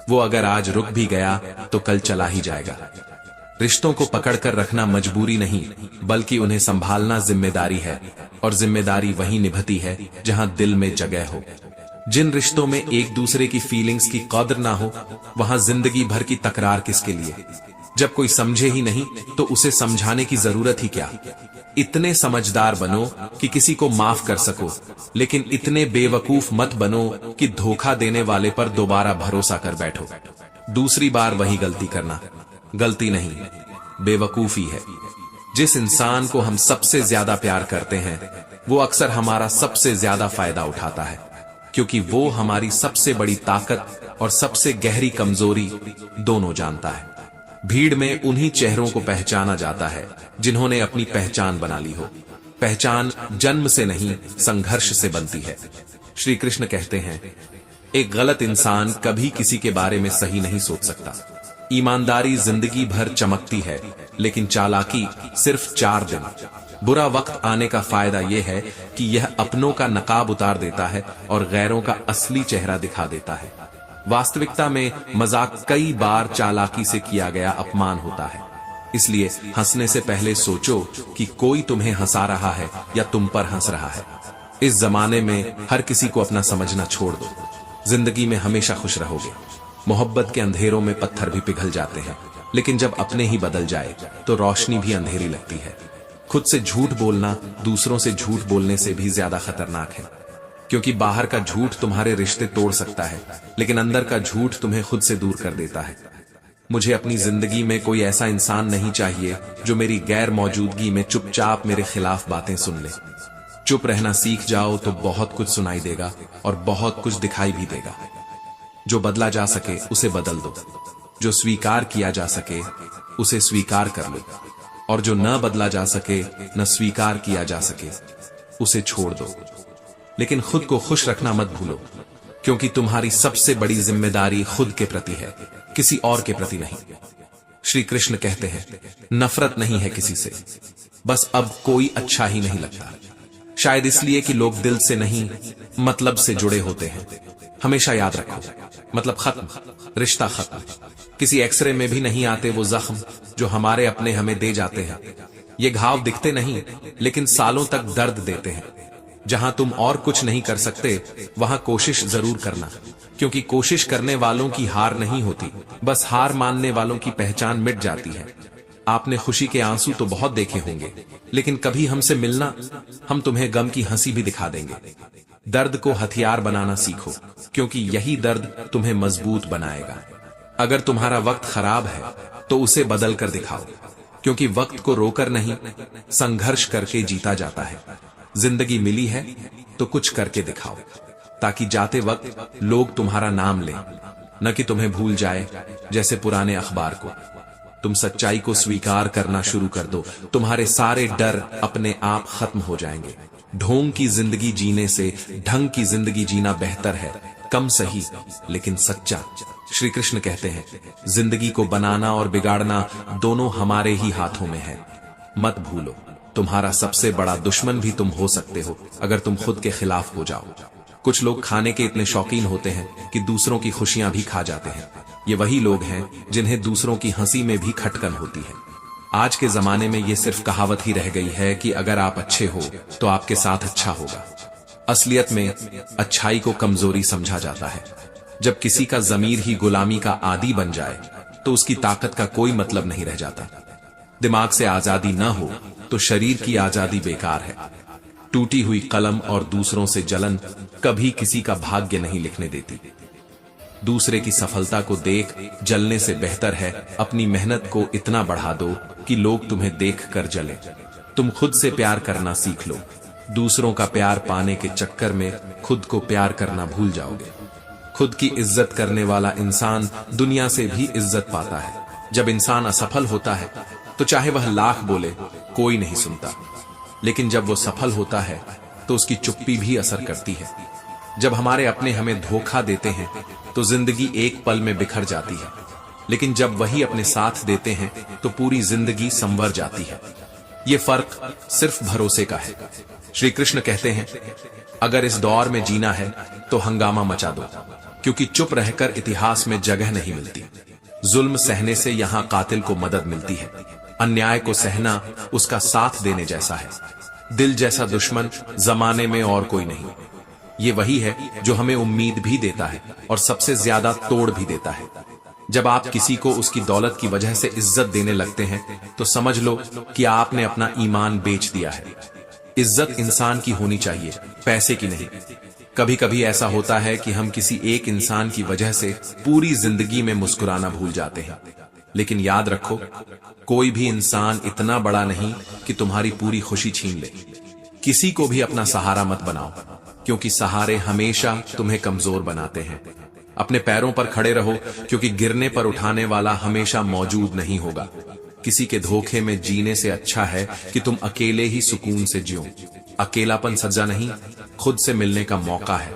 वो अगर आज रुक भी गया तो कल चला ही जाएगा। रिश्तों को पकड़कर रखना मजबूरी नहीं, बल्कि उन्हें संभालना जिम्मेदारी है, और जिम्मेदारी वहीं निभती है जहां दिल में जगह हो। जिन रिश्तों में एक दूसरे की फीलिंग्स की कदर ना हो, वहां जिंदगी भर की तकरार किसके लिए। जब कोई समझे ही नहीं तो उसे समझाने की जरूरत ही क्या। इतने समझदार बनो कि किसी को माफ कर सको, लेकिन इतने बेवकूफ मत बनो कि धोखा देने वाले पर दोबारा भरोसा कर बैठो। दूसरी बार वही गलती करना गलती नहीं, बेवकूफी है। जिस इंसान को हम सबसे ज्यादा प्यार करते हैं वो अक्सर हमारा सबसे ज्यादा फायदा उठाता है, क्योंकि वो हमारी सबसे बड़ी ताकत और सबसे गहरी कमजोरी दोनों जानता है। भीड़ में उन्हीं चेहरों को पहचाना जाता है जिन्होंने अपनी पहचान बना ली हो। पहचान जन्म से नहीं, संघर्ष से बनती है। श्री कृष्ण कहते हैं एक गलत इंसान कभी किसी के बारे में सही नहीं सोच सकता। ईमानदारी जिंदगी भर चमकती है, लेकिन चालाकी सिर्फ 4 दिन। बुरा वक्त आने का फायदा यह है कि यह अपनों का नकाब उतार देता है और गैरों का असली चेहरा दिखा देता है। वास्तविकता में मजाक कई बार चालाकी से किया गया अपमान होता है। इसलिए हंसने से पहले सोचो कि कोई तुम्हें हंसा रहा है या तुम पर हंस रहा है। इस जमाने में हर किसी को अपना समझना छोड़ दो। जिंदगी में हमेशा खुश रहोगे। मोहब्बत के अंधेरों में पत्थर भी पिघल जाते हैं, लेकिन जब अपने ही बदल जाए तो रोशनी भी अंधेरी लगती है। खुद से झूठ बोलना दूसरों से झूठ बोलने से भी ज्यादा खतरनाक है, क्योंकि बाहर का झूठ तुम्हारे रिश्ते तोड़ सकता है, लेकिन अंदर का झूठ तुम्हें खुद से दूर कर देता है। मुझे अपनी जिंदगी में कोई ऐसा इंसान नहीं चाहिए जो मेरी गैर मौजूदगी में चुपचाप मेरे खिलाफ बातें सुन ले। चुप रहना सीख जाओ तो बहुत कुछ सुनाई देगा और बहुत कुछ दिखाई भी देगा। जो बदला जा सके उसे बदल दो, जो स्वीकार किया जा सके उसे स्वीकार कर लो, और जो न बदला जा सके न स्वीकार किया जा सके उसे छोड़ दो। लेकिन खुद को खुश रखना मत भूलो, क्योंकि तुम्हारी सबसे बड़ी जिम्मेदारी खुद के प्रति है, किसी और के प्रति नहीं। श्री कृष्ण कहते हैं, नफरत नहीं है किसी से, बस अब कोई अच्छा ही नहीं लगता। शायद इसलिए कि लोग दिल से नहीं मतलब से जुड़े होते हैं। हमेशा याद रखो, मतलब खत्म, रिश्ता खत्म। किसी एक्सरे में भी नहीं आते वो जख्म जो हमारे अपने हमें दे जाते हैं। ये घाव दिखते नहीं, लेकिन सालों तक दर्द देते हैं। जहां तुम और कुछ नहीं कर सकते वहां कोशिश जरूर करना, क्योंकि कोशिश करने वालों की हार नहीं होती, बस हार मानने वालों की पहचान मिट जाती है। आपने खुशी के आंसू तो बहुत देखे होंगे, लेकिन कभी हमसे मिलना, हम तुम्हें गम की हंसी भी दिखा देंगे। दर्द को हथियार बनाना सीखो, क्योंकि यही दर्द तुम्हें मजबूत बनाएगा। अगर तुम्हारा वक्त खराब है तो उसे बदल कर दिखाओ, क्योंकि वक्त को रोकर नहीं, संघर्ष करके जीता जाता है। जिंदगी मिली है तो कुछ करके दिखाओ, ताकि जाते वक्त लोग तुम्हारा नाम लें, न कि तुम्हें भूल जाए जैसे पुराने अखबार को। तुम सच्चाई को स्वीकार करना शुरू कर दो, तुम्हारे सारे डर अपने आप खत्म हो जाएंगे। ढोंग की जिंदगी जीने से ढंग की जिंदगी जीना बेहतर है, कम सही लेकिन सच्चा। श्री कृष्ण कहते हैं, जिंदगी को बनाना और बिगाड़ना दोनों हमारे ही हाथों में है। मत भूलो, तुम्हारा सबसे बड़ा दुश्मन भी तुम हो सकते हो अगर तुम खुद के खिलाफ हो जाओ। कुछ लोग खाने के इतने शौकीन होते हैं कि दूसरों की खुशियां भी खा जाते हैं। ये वही लोग हैं जिन्हें दूसरों की हंसी में भी खटकन होती है। आज के जमाने में ये सिर्फ कहावत ही रह गई है कि अगर आप अच्छे हो तो आपके साथ अच्छा होगा। असलियत में अच्छाई को कमजोरी समझा जाता है। जब किसी का जमीर ही गुलामी का आदी बन जाए तो उसकी ताकत का कोई मतलब नहीं रह जाता। दिमाग से आजादी न हो तो शरीर की आजादी बेकार है। टूटी हुई कलम और दूसरों से जलन कभी किसी का भाग्य नहीं लिखने देती। दूसरे की सफलता को देख जलने से बेहतर है अपनी मेहनत को इतना बढ़ा दो कि लोग तुम्हें देख कर जले। तुम खुद से प्यार करना सीख लो। दूसरों का प्यार पाने के चक्कर में खुद को प्यार करना भूल जाओगे। खुद की इज्जत करने वाला इंसान दुनिया से भी इज्जत पाता है। जब इंसान असफल होता है तो चाहे वह लाख बोले कोई नहीं सुनता, लेकिन जब वो सफल होता है तो उसकी चुप्पी भी असर करती है। जब हमारे अपने हमें धोखा देते हैं तो जिंदगी एक पल में बिखर जाती है, लेकिन जब वही अपने साथ देते हैं तो पूरी जिंदगी संवर जाती है। ये फर्क सिर्फ भरोसे का है। श्री कृष्ण कहते हैं, अगर इस दौर में जीना है तो हंगामा मचा दो, क्योंकि चुप रहकर इतिहास में जगह नहीं मिलती। जुल्म सहने से यहाँ कातिल को मदद मिलती है। अन्याय को सहना उसका साथ देने जैसा है। दिल जैसा दुश्मन जमाने में और कोई नहीं। ये वही है जो हमें उम्मीद भी देता है और सबसे ज्यादा तोड़ भी देता है। जब आप किसी को उसकी दौलत की वजह से इज्जत देने लगते हैं तो समझ लो कि आपने अपना ईमान बेच दिया है। इज्जत इंसान की होनी चाहिए, पैसे की नहीं। कभी कभी ऐसा होता है कि हम किसी एक इंसान की वजह से पूरी जिंदगी में मुस्कुराना भूल जाते हैं, लेकिन याद रखो, कोई भी इंसान इतना बड़ा नहीं कि तुम्हारी पूरी खुशी छीन ले। किसी को भी अपना सहारा मत बनाओ, क्योंकि सहारे हमेशा तुम्हें कमजोर बनाते हैं। अपने पैरों पर खड़े रहो, क्योंकि गिरने पर उठाने वाला हमेशा मौजूद नहीं होगा। किसी के धोखे में जीने से अच्छा है कि तुम अकेले ही सुकून से जियो। अकेलापन सजा नहीं, खुद से मिलने का मौका है।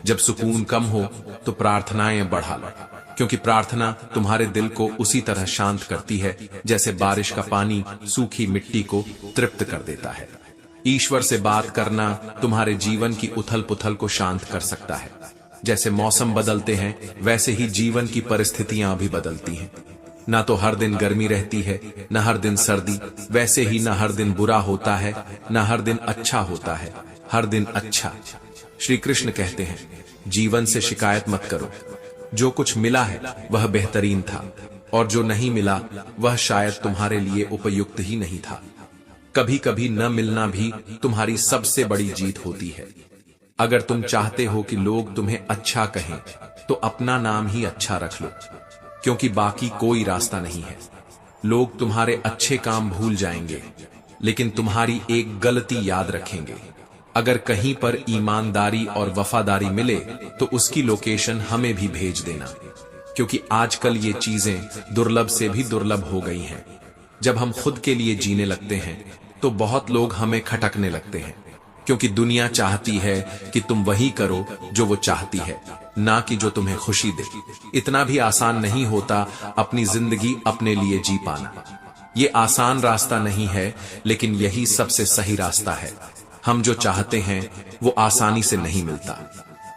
जब सुकून कम हो तो प्रार्थनाएं बढ़ा लो। क्योंकि प्रार्थना तुम्हारे दिल को उसी तरह शांत करती है जैसे बारिश का पानी सूखी मिट्टी को तृप्त कर देता है। ईश्वर से बात करना तुम्हारे जीवन की उथल पुथल को शांत कर सकता है। जैसे मौसम बदलते हैं वैसे ही जीवन की परिस्थितियां भी बदलती हैं। ना तो हर दिन गर्मी रहती है, न हर दिन सर्दी, वैसे ही न हर दिन बुरा होता है, न हर दिन अच्छा होता है, हर दिन अच्छा। श्री कृष्ण कहते हैं, जीवन से शिकायत मत करो। जो कुछ मिला है वह बेहतरीन था, और जो नहीं मिला वह शायद तुम्हारे लिए उपयुक्त ही नहीं था। कभी कभी न मिलना भी तुम्हारी सबसे बड़ी जीत होती है। अगर तुम चाहते हो कि लोग तुम्हें अच्छा कहें तो अपना नाम ही अच्छा रख लो, क्योंकि बाकी कोई रास्ता नहीं है। लोग तुम्हारे अच्छे काम भूल जाएंगे, लेकिन तुम्हारी एक गलती याद रखेंगे। अगर कहीं पर ईमानदारी और वफादारी मिले तो उसकी लोकेशन हमें भी भेज देना, क्योंकि आजकल ये चीजें दुर्लभ से भी दुर्लभ हो गई हैं। जब हम खुद के लिए जीने लगते हैं तो बहुत लोग हमें खटकने लगते हैं, क्योंकि दुनिया चाहती है कि तुम वही करो जो वो चाहती है, ना कि जो तुम्हें खुशी दे। इतना भी आसान नहीं होता अपनी जिंदगी अपने लिए जी पाना। ये आसान रास्ता नहीं है, लेकिन यही सबसे सही रास्ता है। हम जो चाहते हैं वो आसानी से नहीं मिलता,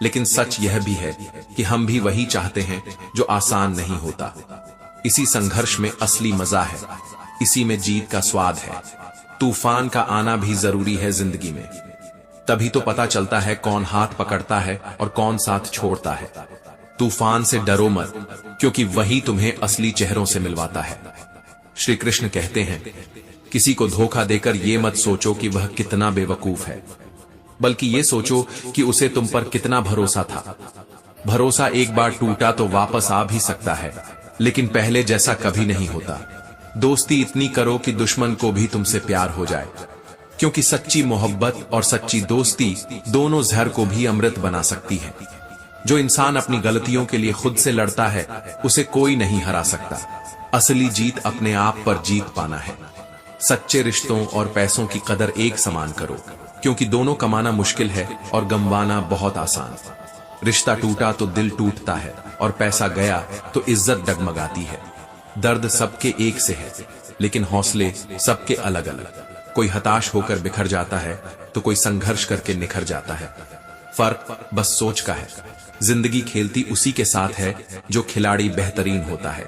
लेकिन सच यह भी है कि हम भी वही चाहते हैं जो आसान नहीं होता। इसी संघर्ष में असली मजा है, इसी में जीत का स्वाद है। तूफान का आना भी जरूरी है जिंदगी में, तभी तो पता चलता है कौन हाथ पकड़ता है और कौन साथ छोड़ता है। तूफान से डरो मत, क्योंकि वही तुम्हें असली चेहरों से मिलवाता है। श्री कृष्ण कहते हैं, किसी को धोखा देकर ये मत सोचो कि वह कितना बेवकूफ है, बल्कि ये सोचो कि उसे तुम पर कितना भरोसा था। भरोसा एक बार टूटा तो वापस आ भी सकता है, लेकिन पहले जैसा कभी नहीं होता। दोस्ती इतनी करो कि दुश्मन को भी तुमसे प्यार हो जाए, क्योंकि सच्ची मोहब्बत और सच्ची दोस्ती दोनों जहर को भी अमृत बना सकती है। जो इंसान अपनी गलतियों के लिए खुद से लड़ता है उसे कोई नहीं हरा सकता। असली जीत अपने आप पर जीत पाना है। सच्चे रिश्तों और पैसों की कदर एक समान करो, क्योंकि दोनों कमाना मुश्किल है और गंवाना बहुत आसान। रिश्ता टूटा तो दिल टूटता है, और पैसा गया तो इज्जत डगमगाती है। दर्द सबके एक से है, लेकिन हौसले सबके अलग अलग। कोई हताश होकर बिखर जाता है तो कोई संघर्ष करके निखर जाता है। फर्क बस सोच का है। जिंदगी खेलती उसी के साथ है जो खिलाड़ी बेहतरीन होता है।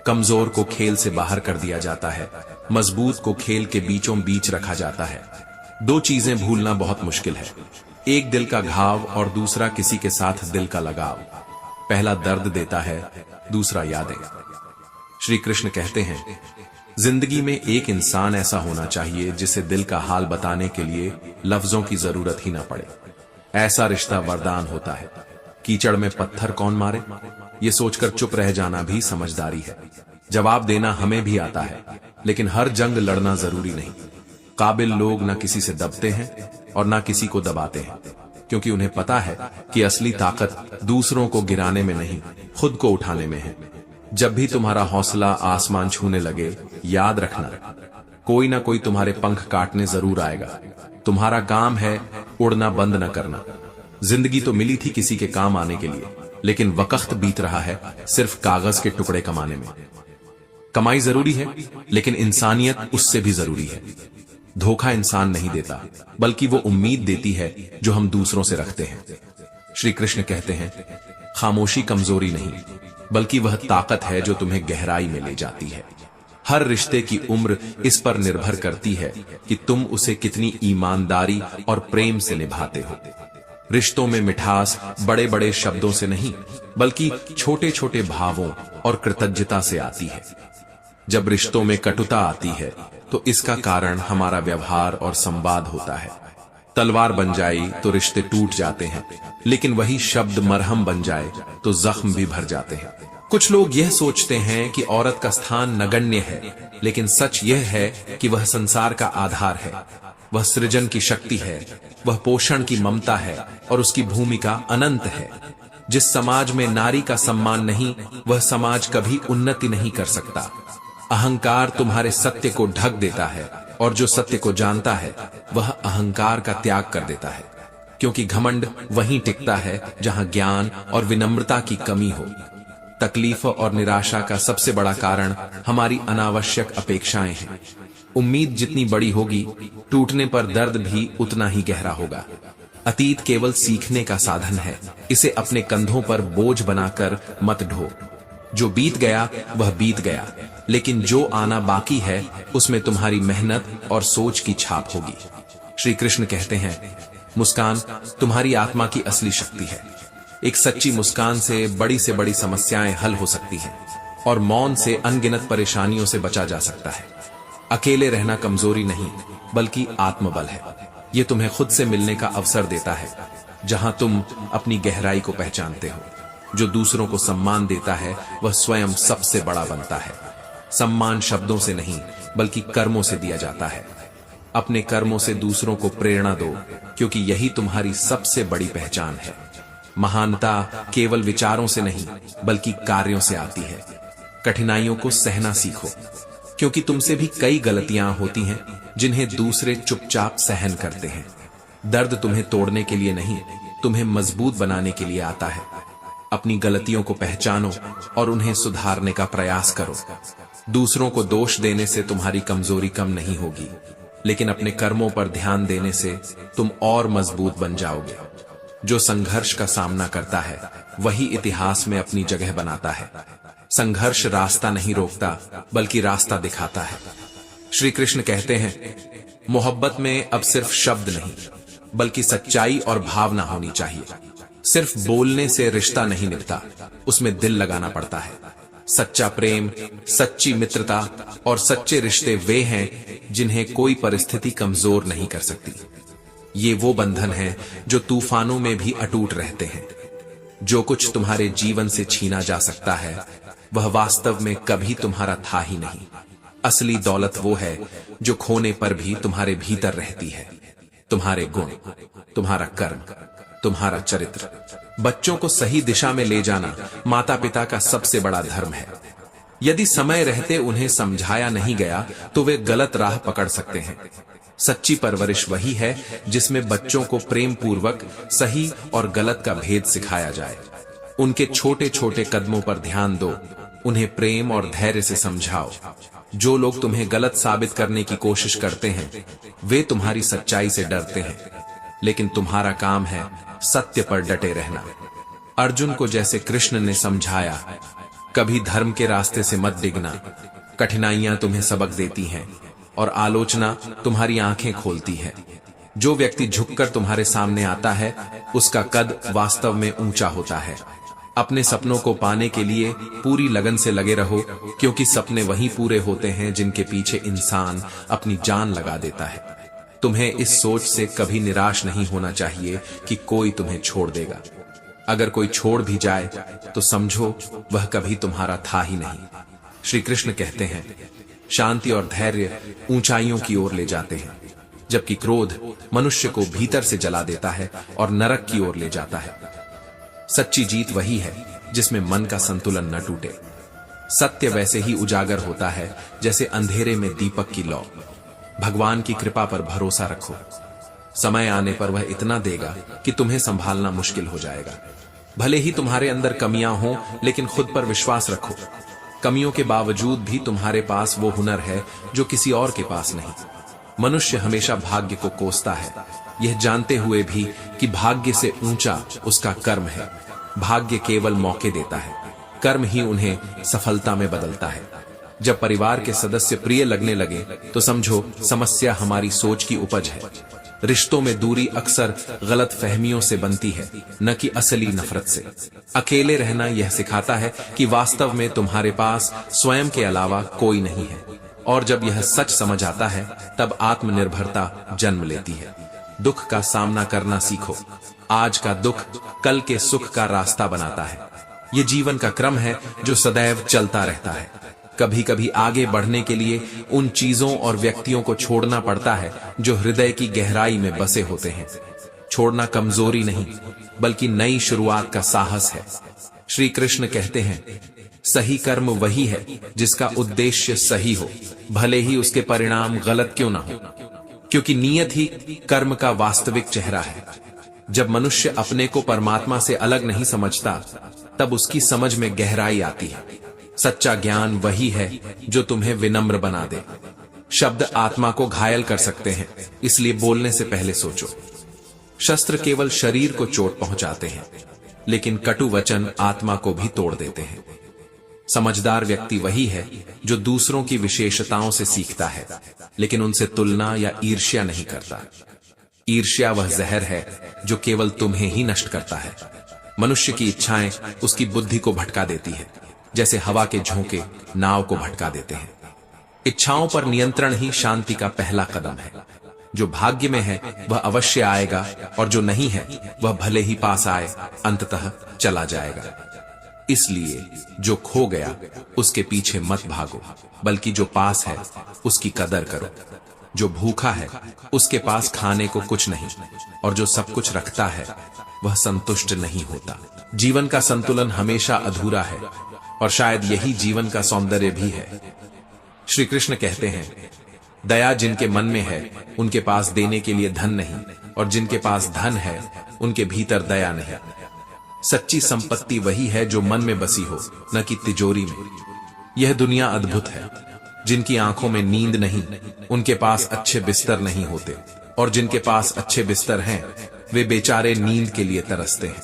कमजोर को खेल से बाहर कर दिया जाता है, मजबूत को खेल के बीचों बीच रखा जाता है। दो चीजें भूलना बहुत मुश्किल है, एक दिल का घाव और दूसरा किसी के साथ दिल का लगाव। पहला दर्द देता है, दूसरा यादें। श्री कृष्ण कहते हैं, जिंदगी में एक इंसान ऐसा होना चाहिए जिसे दिल का हाल बताने के लिए लफ्जों की जरूरत ही ना पड़े। ऐसा रिश्ता वरदान होता है। कीचड़ में पत्थर कौन मारे, ये सोचकर चुप रह जाना भी समझदारी है। जवाब देना हमें भी आता है, लेकिन हर जंग लड़ना जरूरी नहीं। काबिल लोग ना किसी से दबते हैं और ना किसी को दबाते हैं, क्योंकि उन्हें पता है कि असली ताकत दूसरों को गिराने में नहीं, खुद को उठाने में है। जब भी तुम्हारा हौसला आसमान छूने लगे, याद रखना, कोई ना कोई तुम्हारे पंख काटने जरूर आएगा। तुम्हारा काम है उड़ना बंद न करना। जिंदगी तो मिली थी किसी के काम आने के लिए, लेकिन वक्त बीत रहा है सिर्फ कागज के टुकड़े कमाने में। कमाई जरूरी है, लेकिन इंसानियत उससे भी जरूरी है। धोखा इंसान नहीं देता, बल्कि वो उम्मीद देती है जो हम दूसरों से रखते हैं। श्री कृष्ण कहते हैं, खामोशी कमजोरी नहीं, बल्कि वह ताकत है जो तुम्हें गहराई में ले जाती है। हर रिश्ते की उम्र इस पर निर्भर करती है कि तुम उसे कितनी ईमानदारी और प्रेम से निभाते हो। रिश्तों में मिठास बड़े बड़े शब्दों से नहीं, बल्कि छोटे छोटे भावों और कृतज्ञता से आती है। जब रिश्तों में कटुता आती है तो इसका कारण हमारा व्यवहार और संवाद होता है। तलवार बन जाए तो रिश्ते टूट जाते हैं, लेकिन वही शब्द मरहम बन जाए तो जख्म भी भर जाते हैं। कुछ लोग यह सोचते हैं कि औरत का स्थान नगण्य है, लेकिन सच यह है कि वह संसार का आधार है। वह सृजन की शक्ति है, वह पोषण की ममता है, और उसकी भूमिका अनंत है। जिस समाज में नारी का सम्मान नहीं, वह समाज कभी उन्नति नहीं कर सकता। अहंकार तुम्हारे सत्य को ढक देता है, और जो सत्य को जानता है वह अहंकार का त्याग कर देता है, क्योंकि घमंड वहीं टिकता है जहां ज्ञान और विनम्रता की कमी हो। तकलीफ और निराशा का सबसे बड़ा कारण हमारी अनावश्यक अपेक्षाएं हैं। उम्मीद जितनी बड़ी होगी, टूटने पर दर्द भी उतना ही गहरा होगा। अतीत केवल सीखने का साधन है, इसे अपने कंधों पर बोझ बनाकर मत ढो। जो बीत गया वह बीत गया, लेकिन जो आना बाकी है उसमें तुम्हारी मेहनत और सोच की छाप होगी। श्री कृष्ण कहते हैं, मुस्कान तुम्हारी आत्मा की असली शक्ति है। एक सच्ची मुस्कान से बड़ी समस्याएं हल हो सकती हैं और मौन से अनगिनत परेशानियों से बचा जा सकता है। अकेले रहना कमजोरी नहीं, बल्कि आत्मबल है। यह तुम्हें खुद से मिलने का अवसर देता है, जहां तुम अपनी गहराई को पहचानते हो। जो दूसरों को सम्मान देता है वह स्वयं सबसे बड़ा बनता है। सम्मान शब्दों से नहीं, बल्कि कर्मों से दिया जाता है। अपने कर्मों से दूसरों को प्रेरणा दो, क्योंकि यही तुम्हारी सबसे बड़ी पहचान है। महानता केवल विचारों से नहीं, बल्कि कार्यों से आती है। कठिनाइयों को सहना सीखो, क्योंकि तुमसे भी कई गलतियां होती हैं जिन्हें दूसरे चुपचाप सहन करते हैं। दर्द तुम्हें तोड़ने के लिए नहीं, तुम्हें मजबूत बनाने के लिए आता है। अपनी गलतियों को पहचानो और उन्हें सुधारने का प्रयास करो। दूसरों को दोष देने से तुम्हारी कमजोरी कम नहीं होगी, लेकिन अपने कर्मों पर ध्यान देने से तुम और मजबूत बन जाओगे। जो संघर्ष का सामना करता है वही इतिहास में अपनी जगह बनाता है। संघर्ष रास्ता नहीं रोकता, बल्कि रास्ता दिखाता है। श्री कृष्ण कहते हैं, मोहब्बत में अब सिर्फ शब्द नहीं, बल्कि सच्चाई और भावना होनी चाहिए। सिर्फ बोलने से रिश्ता नहीं निभता, उसमें दिल लगाना पड़ता है। सच्चा प्रेम, सच्ची मित्रता और सच्चे रिश्ते वे हैं जिन्हें कोई परिस्थिति कमजोर नहीं कर सकती। ये वो बंधन हैं जो तूफानों में भी अटूट रहते हैं। जो कुछ तुम्हारे जीवन से छीना जा सकता है वह वास्तव में कभी तुम्हारा था ही नहीं। असली दौलत वो है जो खोने पर भी तुम्हारे भीतर रहती है। तुम्हारे गुण, तुम्हारा कर्म, तुम्हारा चरित्र। बच्चों को सही दिशा में ले जाना माता पिता का सबसे बड़ा धर्म है। यदि समय रहते उन्हें समझाया नहीं गया तो वे गलत राह पकड़ सकते हैं। सच्ची परवरिश वही है जिसमें बच्चों को प्रेम पूर्वक सही और गलत का भेद सिखाया जाए। उनके छोटे छोटे कदमों पर ध्यान दो, उन्हें प्रेम और धैर्य से समझाओ। जो लोग तुम्हें गलत साबित करने की कोशिश करते हैं वे तुम्हारी सच्चाई से डरते हैं, लेकिन तुम्हारा काम है सत्य पर डटे रहना। अर्जुन को जैसे कृष्ण ने समझाया, कभी धर्म के रास्ते से मत डिगना। कठिनाइयां तुम्हें सबक देती हैं और आलोचना तुम्हारी आंखें खोलती है। जो व्यक्ति झुककर तुम्हारे सामने आता है उसका कद वास्तव में ऊंचा होता है। अपने सपनों को पाने के लिए पूरी लगन से लगे रहो, क्योंकि सपने वही पूरे होते हैं जिनके पीछे इंसान अपनी जान लगा देता है। तुम्हें इस सोच से कभी निराश नहीं होना चाहिए कि कोई तुम्हें छोड़ देगा। अगर कोई छोड़ भी जाए तो समझो वह कभी तुम्हारा था ही नहीं। श्री कृष्ण कहते हैं, शांति और धैर्य ऊंचाइयों की ओर ले जाते हैं, जबकि क्रोध मनुष्य को भीतर से जला देता है और नरक की ओर ले जाता है। सच्ची जीत वही है जिसमें मन का संतुलन न टूटे। सत्य वैसे ही उजागर होता है जैसे अंधेरे में दीपक की लौ। भगवान की कृपा पर भरोसा रखो, समय आने पर वह इतना देगा कि तुम्हें संभालना मुश्किल हो जाएगा। भले ही तुम्हारे अंदर कमियां हों, लेकिन खुद पर विश्वास रखो। कमियों के बावजूद भी तुम्हारे पास वो हुनर है जो किसी और के पास नहीं। मनुष्य हमेशा भाग्य को कोसता है, यह जानते हुए भी कि भाग्य से ऊंचा उसका कर्म है। भाग्य केवल मौके देता है, कर्म ही उन्हें सफलता में बदलता है। जब परिवार के सदस्य प्रिय लगने लगे तो समझो समस्या हमारी सोच की उपज है। रिश्तों में दूरी अक्सर गलत फहमियों से बनती है, न कि असली नफरत से। अकेले रहना यह सिखाता है कि वास्तव में तुम्हारे पास स्वयं के अलावा कोई नहीं है, और जब यह सच समझ आता है तब आत्मनिर्भरता जन्म लेती है। दुख का सामना करना सीखो। आज का दुख कल के सुख का रास्ता बनाता है। ये जीवन का क्रम है जो सदैव चलता रहता है। कभी कभी आगे बढ़ने के लिए उन चीजों और व्यक्तियों को छोड़ना पड़ता है जो हृदय की गहराई में बसे होते हैं। छोड़ना कमजोरी नहीं, बल्कि नई शुरुआत का साहस है। श्री कृष्ण कहते हैं, सही कर्म वही है जिसका उद्देश्य सही हो, भले ही उसके परिणाम गलत क्यों ना हो, क्योंकि नियत ही कर्म का वास्तविक चेहरा है। जब मनुष्य अपने को परमात्मा से अलग नहीं समझता तब उसकी समझ में गहराई आती है। सच्चा ज्ञान वही है जो तुम्हें विनम्र बना दे। शब्द आत्मा को घायल कर सकते हैं, इसलिए बोलने से पहले सोचो। शस्त्र केवल शरीर को चोट पहुंचाते हैं, लेकिन कटु वचन आत्मा को भी तोड़ देते हैं। समझदार व्यक्ति वही है जो दूसरों की विशेषताओं से सीखता है, लेकिन उनसे तुलना या ईर्ष्या नहीं करता। ईर्ष्या वह जहर है जो केवल तुम्हें ही नष्ट करता है। मनुष्य की इच्छाएं उसकी बुद्धि को भटका देती है, जैसे हवा के झोंके नाव को भटका देते हैं। इच्छाओं पर नियंत्रण ही शांति का पहला कदम है। जो भाग्य में है वह अवश्य आएगा, और जो नहीं है वह भले ही पास आए अंततः चला जाएगा। इसलिए जो खो गया उसके पीछे मत भागो, बल्कि जो पास है उसकी कदर करो। जो भूखा है उसके पास खाने को कुछ नहीं, और जो सब कुछ रखता है वह संतुष्ट नहीं होता। जीवन का संतुलन हमेशा अधूरा है, और शायद यही जीवन का सौंदर्य भी है। श्री कृष्ण कहते हैं, दया जिनके मन में है उनके पास देने के लिए धन नहीं, और जिनके पास धन है उनके भीतर दया नहीं। सच्ची संपत्ति वही है जो मन में बसी हो, न कि तिजोरी में। यह दुनिया अद्भुत है। जिनकी आंखों में नींद नहीं उनके पास अच्छे बिस्तर नहीं होते, और जिनके पास अच्छे बिस्तर हैं वे बेचारे नींद के लिए तरसते हैं।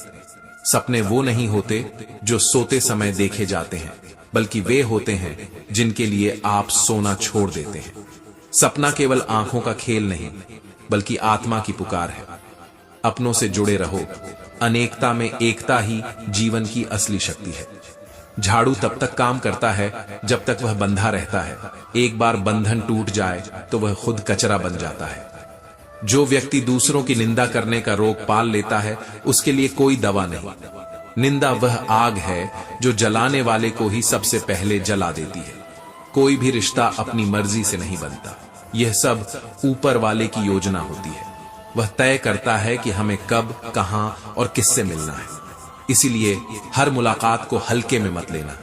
सपने वो नहीं होते जो सोते समय देखे जाते हैं, बल्कि वे होते हैं जिनके लिए आप सोना छोड़ देते हैं। सपना केवल आंखों का खेल नहीं, बल्कि आत्मा की पुकार है। अपनों से जुड़े रहो। अनेकता में एकता ही जीवन की असली शक्ति है। झाड़ू तब तक काम करता है जब तक वह बंधा रहता है। एक बार बंधन टूट जाए तो वह खुद कचरा बन जाता है। जो व्यक्ति दूसरों की निंदा करने का रोग पाल लेता है उसके लिए कोई दवा नहीं। निंदा वह आग है जो जलाने वाले को ही सबसे पहले जला देती है। कोई भी रिश्ता अपनी मर्जी से नहीं बनता। यह सब ऊपर वाले की योजना होती है। वह तय करता है कि हमें कब, कहां और किससे मिलना है। इसीलिए हर मुलाकात को हल्के में मत लेना,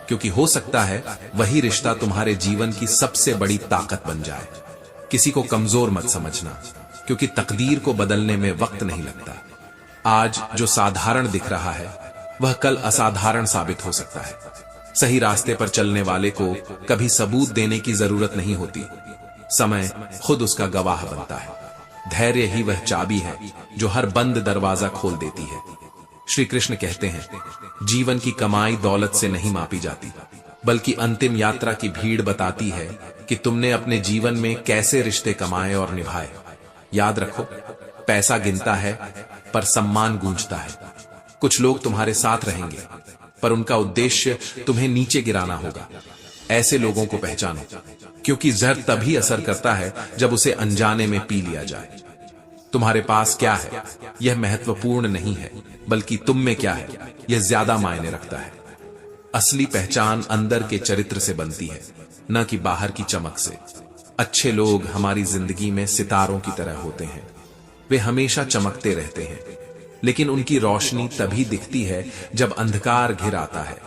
क्योंकि हो सकता है वही रिश्ता तुम्हारे जीवन की सबसे बड़ी ताकत बन जाए। किसी को कमजोर मत समझना, क्योंकि तकदीर को बदलने में वक्त नहीं लगता। आज जो साधारण दिख रहा है वह कल असाधारण साबित हो सकता है। सही रास्ते पर चलने वाले को कभी सबूत देने की जरूरत नहीं होती। समय खुद उसका गवाह बनता है। धैर्य ही वह चाबी है जो हर बंद दरवाजा खोल देती है। श्री कृष्ण कहते हैं, जीवन की कमाई दौलत से नहीं मापी जाती, बल्कि अंतिम यात्रा की भीड़ बताती है कि तुमने अपने जीवन में कैसे रिश्ते कमाए और निभाए। याद रखो, पैसा गिनता है पर सम्मान गूंजता है। कुछ लोग तुम्हारे साथ रहेंगे, पर उनका उद्देश्य तुम्हें नीचे गिराना होगा। ऐसे लोगों को पहचानो, क्योंकि जहर तभी असर करता है जब उसे अनजाने में पी लिया जाए। तुम्हारे पास क्या है यह महत्वपूर्ण नहीं है, बल्कि तुम में क्या है यह ज्यादा मायने रखता है। असली पहचान अंदर के चरित्र से बनती है, न कि बाहर की चमक से। अच्छे लोग हमारी जिंदगी में सितारों की तरह होते हैं। वे हमेशा चमकते रहते हैं, लेकिन उनकी रोशनी तभी दिखती है जब अंधकार घिर आता है।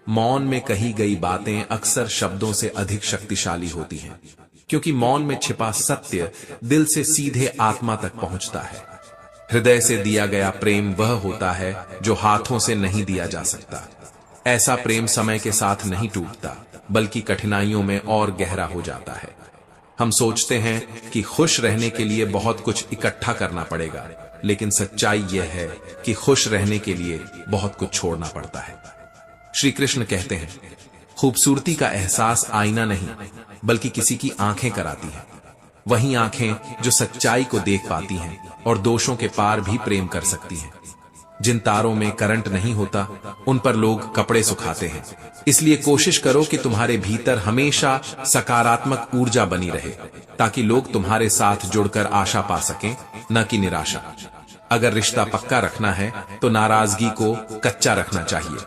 मौन में कही गई बातें अक्सर शब्दों से अधिक शक्तिशाली होती हैं, क्योंकि मौन में छिपा सत्य दिल से सीधे आत्मा तक पहुंचता है। हृदय से दिया गया प्रेम वह होता है जो हाथों से नहीं दिया जा सकता। ऐसा प्रेम समय के साथ नहीं टूटता, बल्कि कठिनाइयों में और गहरा हो जाता है। हम सोचते हैं कि खुश रहने के लिए बहुत कुछ इकट्ठा करना पड़ेगा, लेकिन सच्चाई यह है कि खुश रहने के लिए बहुत कुछ छोड़ना पड़ता है। श्री कृष्ण कहते हैं, खूबसूरती का एहसास आईना नहीं, बल्कि किसी की आंखें कराती हैं। वही आंखें जो सच्चाई को देख पाती हैं और दोषों के पार भी प्रेम कर सकती हैं। जिन तारों में करंट नहीं होता उन पर लोग कपड़े सुखाते हैं। इसलिए कोशिश करो कि तुम्हारे भीतर हमेशा सकारात्मक ऊर्जा बनी रहे, ताकि लोग तुम्हारे साथ जुड़कर आशा पा सकें, न कि निराशा। अगर रिश्ता पक्का रखना है तो नाराजगी को कच्चा रखना चाहिए।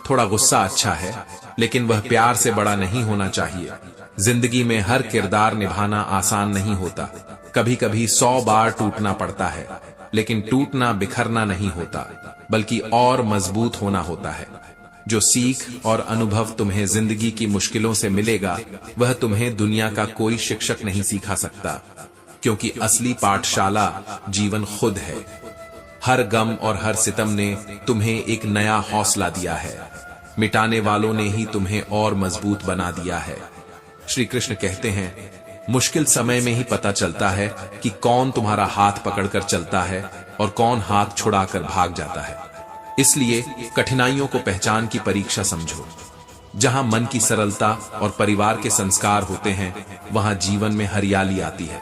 थोड़ा गुस्सा अच्छा है, लेकिन वह प्यार से बड़ा नहीं होना चाहिए। जिंदगी में हर किरदार निभाना आसान नहीं होता। कभी कभी 100 बार टूटना पड़ता है, लेकिन टूटना बिखरना नहीं होता, बल्कि और मजबूत होना होता है। जो सीख और अनुभव तुम्हें जिंदगी की मुश्किलों से मिलेगा, वह तुम्हें दुनिया का कोई शिक्षक नहीं सिखा सकता, क्योंकि असली पाठशाला जीवन खुद है। हर गम और हर सितम ने तुम्हें एक नया हौसला दिया है। मिटाने वालों ने ही तुम्हें और मजबूत बना दिया है। श्री कृष्ण कहते हैं, मुश्किल समय में ही पता चलता है कि कौन तुम्हारा हाथ पकड़कर चलता है और कौन हाथ छुड़ाकर भाग जाता है। इसलिए कठिनाइयों को पहचान की परीक्षा समझो। जहां मन की सरलता और परिवार के संस्कार होते हैं, वहां जीवन में हरियाली आती है।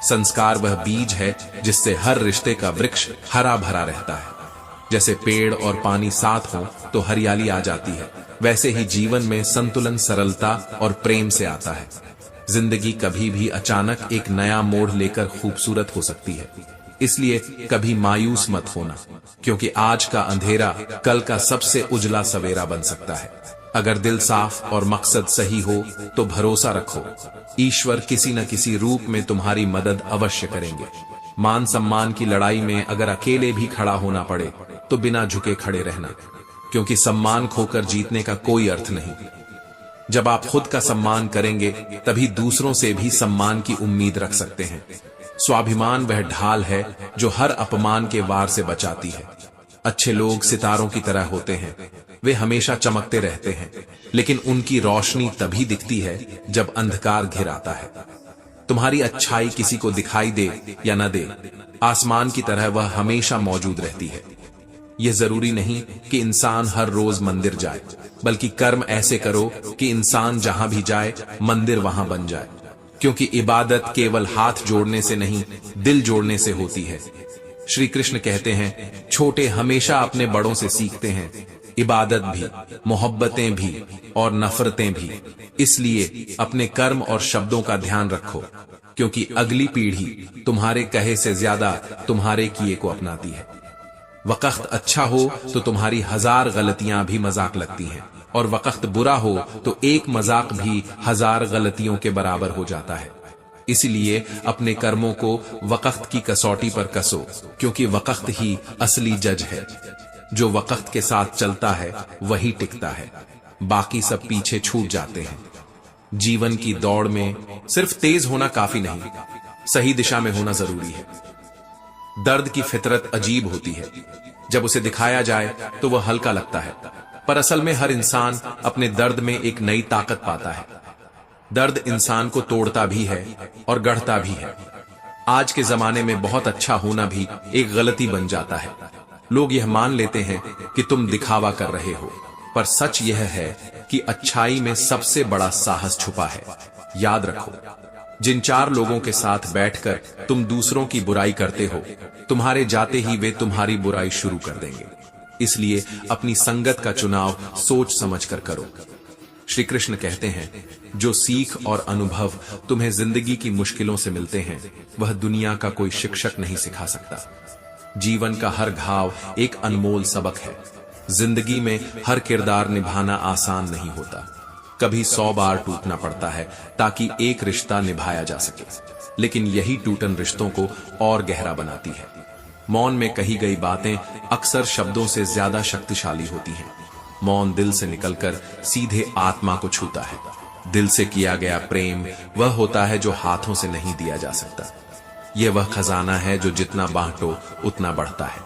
संस्कार वह बीज है जिससे हर रिश्ते का वृक्ष हरा भरा रहता है। जैसे पेड़ और पानी साथ हो तो हरियाली आ जाती है, वैसे ही जीवन में संतुलन सरलता और प्रेम से आता है। जिंदगी कभी भी अचानक एक नया मोड़ लेकर खूबसूरत हो सकती है। इसलिए कभी मायूस मत होना, क्योंकि आज का अंधेरा कल का सबसे उजला सवेरा बन सकता है। अगर दिल साफ और मकसद सही हो तो भरोसा रखो, ईश्वर किसी न किसी रूप में तुम्हारी मदद अवश्य करेंगे। मान सम्मान की लड़ाई में अगर अकेले भी खड़ा होना पड़े तो बिना झुके खड़े रहना, क्योंकि सम्मान खोकर जीतने का कोई अर्थ नहीं। जब आप खुद का सम्मान करेंगे तभी दूसरों से भी सम्मान की उम्मीद रख सकते हैं। स्वाभिमान वह ढाल है जो हर अपमान के वार से बचाती है। अच्छे लोग सितारों की तरह होते हैं, वे हमेशा चमकते रहते हैं, लेकिन उनकी रोशनी तभी दिखती है जब अंधकार घिर आता है। तुम्हारी अच्छाई किसी को दिखाई दे या न दे, आसमान की तरह वह हमेशा मौजूद रहती है। यह जरूरी नहीं कि इंसान हर रोज मंदिर जाए, बल्कि कर्म ऐसे करो कि इंसान जहां भी जाए मंदिर वहां बन जाए। क्योंकि इबादत केवल हाथ जोड़ने से नहीं, दिल जोड़ने से होती है। श्री कृष्ण कहते हैं, छोटे हमेशा अपने बड़ों से सीखते हैं, इबादत भी, मोहब्बतें भी और नफरतें भी। इसलिए अपने कर्म और शब्दों का ध्यान रखो, क्योंकि अगली पीढ़ी तुम्हारे कहे से ज्यादा तुम्हारे किए को अपनाती है। वक्त अच्छा हो तो तुम्हारी 1000 गलतियां भी मजाक लगती हैं, और वक्त बुरा हो तो एक मजाक भी 1000 गलतियों के बराबर हो जाता है। इसलिए अपने कर्मों को वक्त की कसौटी पर कसो, क्योंकि वक्त ही असली जज है। जो वक्त के साथ चलता है वही टिकता है, बाकी सब पीछे छूट जाते हैं। जीवन की दौड़ में सिर्फ तेज होना काफी नहीं, सही दिशा में होना जरूरी है। दर्द की फितरत अजीब होती है, जब उसे दिखाया जाए तो वह हल्का लगता है, पर असल में हर इंसान अपने दर्द में एक नई ताकत पाता है। दर्द इंसान को तोड़ता भी है और गढ़ता भी है। आज के जमाने में बहुत अच्छा होना भी एक गलती बन जाता है। लोग यह मान लेते हैं कि तुम दिखावा कर रहे हो, पर सच यह है कि अच्छाई में सबसे बड़ा साहस छुपा है। याद रखो, जिन 4 लोगों के साथ बैठकर तुम दूसरों की बुराई करते हो, तुम्हारे जाते ही वे तुम्हारी बुराई शुरू कर देंगे। इसलिए अपनी संगत का चुनाव सोच समझकर करो। श्री कृष्ण कहते हैं, जो सीख और अनुभव तुम्हें जिंदगी की मुश्किलों से मिलते हैं, वह दुनिया का कोई शिक्षक नहीं सिखा सकता। जीवन का हर घाव एक अनमोल सबक है। जिंदगी में हर किरदार निभाना आसान नहीं होता। कभी 100 बार टूटना पड़ता है ताकि एक रिश्ता निभाया जा सके, लेकिन यही टूटन रिश्तों को और गहरा बनाती है। मौन में कही गई बातें अक्सर शब्दों से ज्यादा शक्तिशाली होती हैं। मौन दिल से निकलकर सीधे आत्मा को छूता है। दिल से किया गया प्रेम वह होता है जो हाथों से नहीं दिया जा सकता। यह वह खजाना है जो जितना बांटो उतना बढ़ता है।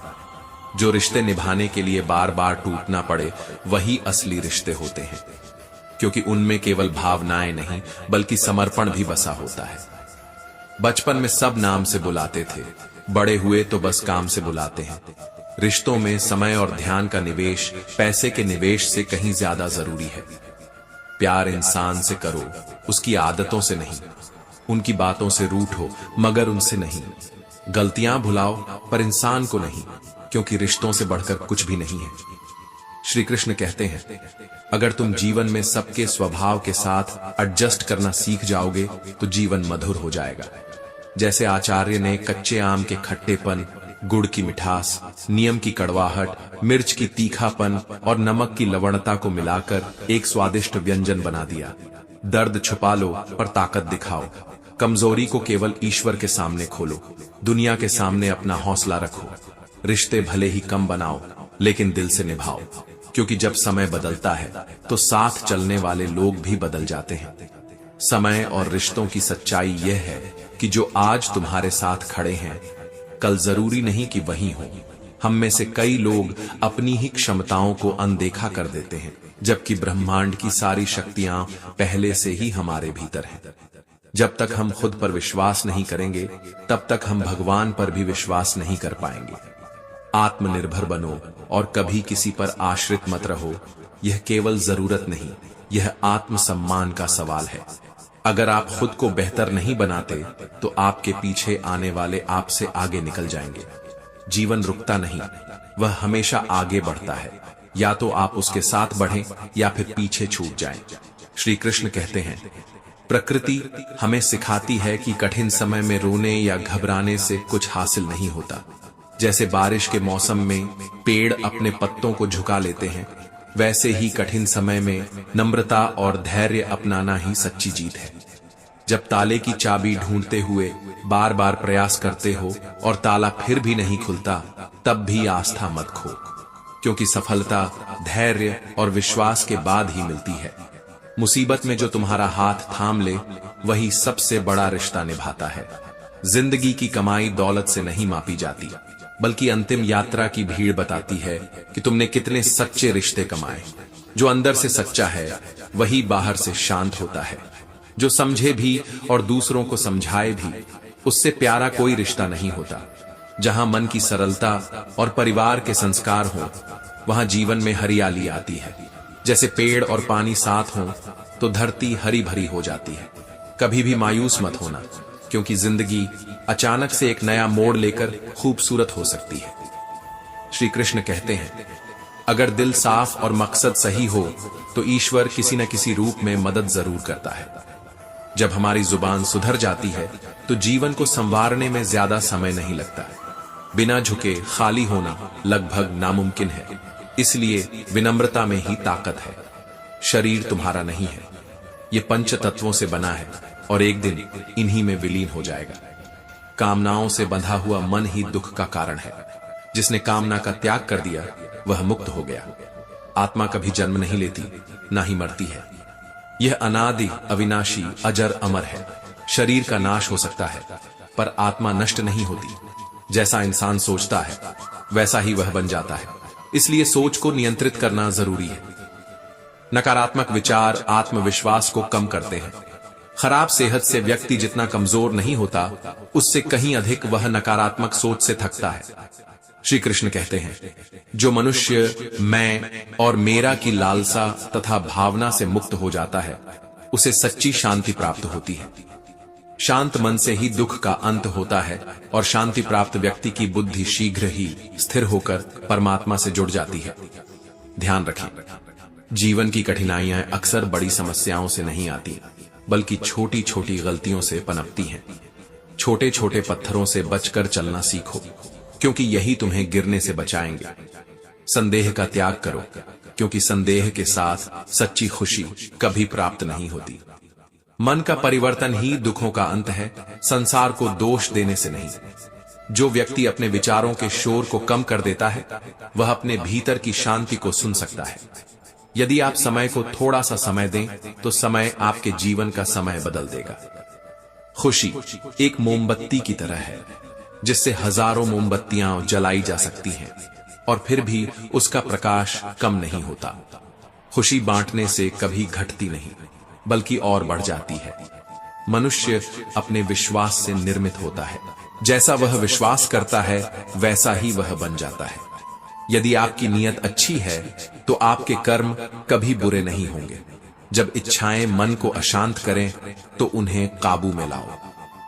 जो रिश्ते निभाने के लिए बार बार टूटना पड़े, वही असली रिश्ते होते हैं, क्योंकि उनमें केवल भावनाएं नहीं बल्कि समर्पण भी बसा होता है। बचपन में सब नाम से बुलाते थे, बड़े हुए तो बस काम से बुलाते हैं। रिश्तों में समय और ध्यान का निवेश पैसे के निवेश से कहीं ज्यादा जरूरी है। प्यार इंसान से करो, उसकी आदतों से नहीं। उनकी बातों से रूठो मगर उनसे नहीं। गलतियां भुलाओ पर इंसान को नहीं, क्योंकि रिश्तों से बढ़कर कुछ भी नहीं है। श्री कृष्ण कहते हैं, अगर तुम जीवन में सबके स्वभाव के साथ एडजस्ट करना सीख जाओगे तो जीवन मधुर हो जाएगा। जैसे आचार्य ने कच्चे आम के खट्टेपन, गुड़ की मिठास, नीम की कड़वाहट, मिर्च की तीखापन और नमक की लवणता को मिलाकर एक स्वादिष्ट व्यंजन बना दिया। दर्द छुपा लो पर ताकत दिखाओ। कमजोरी को केवल ईश्वर के सामने खोलो। दुनिया के सामने अपना हौसला रखो। रिश्ते भले ही कम बनाओ लेकिन दिल से निभाओ, क्योंकि जब समय बदलता है तो साथ चलने वाले लोग भी बदल जाते हैं। समय और रिश्तों की सच्चाई यह है कि जो आज तुम्हारे साथ खड़े हैं, कल जरूरी नहीं कि वही हो। हम में से कई लोग अपनी ही क्षमताओं को अनदेखा कर देते हैं, जबकि ब्रह्मांड की सारी शक्तियां पहले से ही हमारे भीतर हैं। जब तक हम खुद पर विश्वास नहीं करेंगे, तब तक हम भगवान पर भी विश्वास नहीं कर पाएंगे। आत्मनिर्भर बनो और कभी किसी पर आश्रित मत रहो। यह केवल जरूरत नहीं, यह आत्मसम्मान का सवाल है। अगर आप खुद को बेहतर नहीं बनाते, तो आपके पीछे आने वाले आपसे आगे निकल जाएंगे। जीवन रुकता नहीं, वह हमेशा आगे बढ़ता है। या तो आप उसके साथ बढ़ें या फिर पीछे छूट जाएं। श्री कृष्ण कहते हैं, प्रकृति हमें सिखाती है कि कठिन समय में रोने या घबराने से कुछ हासिल नहीं होता। जैसे बारिश के मौसम में पेड़ अपने पत्तों को झुका लेते हैं, वैसे ही कठिन समय में नम्रता और धैर्य अपनाना ही सच्ची जीत है। जब ताले की चाबी ढूंढते हुए बार बार प्रयास करते हो और ताला फिर भी नहीं खुलता, तब भी आस्था मत खो, क्योंकि सफलता धैर्य और विश्वास के बाद ही मिलती है। मुसीबत में जो तुम्हारा हाथ थाम ले, वही सबसे बड़ा रिश्ता निभाता है। जिंदगी की कमाई दौलत से नहीं मापी जाती, बल्कि अंतिम यात्रा की भीड़ बताती है कि तुमने कितने सच्चे रिश्ते कमाए। जो अंदर से सच्चा है, वही बाहर से शांत होता है। जो समझे भी और दूसरों को समझाए भी, उससे प्यारा कोई रिश्ता नहीं होता। जहां मन की सरलता और परिवार के संस्कार हो, वहां जीवन में हरियाली आती है। जैसे पेड़ और पानी साथ हो तो धरती हरी भरी हो जाती है। कभी भी मायूस मत होना, क्योंकि जिंदगी अचानक से एक नया मोड़ लेकर खूबसूरत हो सकती है। श्री कृष्ण कहते हैं, अगर दिल साफ और मकसद सही हो, तो ईश्वर किसी न किसी रूप में मदद जरूर करता है। जब हमारी जुबान सुधर जाती है, तो जीवन को संवारने में ज्यादा समय नहीं लगता। बिना झुके खाली होना लगभग नामुमकिन है। इसलिए विनम्रता में ही ताकत है। शरीर तुम्हारा नहीं है, ये पंच तत्वों से बना है और एक दिन इन्हीं में विलीन हो जाएगा। कामनाओं से बंधा हुआ मन ही दुख का कारण है। जिसने कामना का त्याग कर दिया, वह मुक्त हो गया। आत्मा कभी जन्म नहीं लेती, ना ही मरती है। यह अनादि, अविनाशी, अजर, अमर है। शरीर का नाश हो सकता है, पर आत्मा नष्ट नहीं होती। जैसा इंसान सोचता है, वैसा ही वह बन जाता है। इसलिए सोच को नियंत्रित करना जरूरी है। नकारात्मक विचार आत्मविश्वास को कम करते हैं। खराब सेहत से व्यक्ति जितना कमजोर नहीं होता, उससे कहीं अधिक वह नकारात्मक सोच से थकता है। श्री कृष्ण कहते हैं, जो मनुष्य मैं और मेरा की लालसा तथा भावना से मुक्त हो जाता है, उसे सच्ची शांति प्राप्त होती है। शांत मन से ही दुख का अंत होता है और शांति प्राप्त व्यक्ति की बुद्धि शीघ्र ही स्थिर होकर परमात्मा से जुड़ जाती है। ध्यान रखें, जीवन की कठिनाइयां अक्सर बड़ी समस्याओं से नहीं आती, बल्कि छोटी छोटी गलतियों से पनपती हैं। छोटे छोटे पत्थरों से बचकर चलना सीखो, क्योंकि यही तुम्हें गिरने से बचाएंगे। संदेह का त्याग करो, क्योंकि संदेह के साथ सच्ची खुशी कभी प्राप्त नहीं होती। मन का परिवर्तन ही दुखों का अंत है, संसार को दोष देने से नहीं। जो व्यक्ति अपने विचारों के शोर को कम कर देता है, वह अपने भीतर की शांति को सुन सकता है। यदि आप समय को थोड़ा सा समय दें, तो समय आपके जीवन का समय बदल देगा। खुशी एक मोमबत्ती की तरह है, जिससे हजारों मोमबत्तियां जलाई जा सकती हैं और फिर भी उसका प्रकाश कम नहीं होता। खुशी बांटने से कभी घटती नहीं, बल्कि और बढ़ जाती है। मनुष्य अपने विश्वास से निर्मित होता है। जैसा वह विश्वास करता है, वैसा ही वह बन जाता है। यदि आपकी नीयत अच्छी है, तो आपके कर्म कभी बुरे नहीं होंगे। जब इच्छाएं मन को अशांत करें, तो उन्हें काबू में लाओ,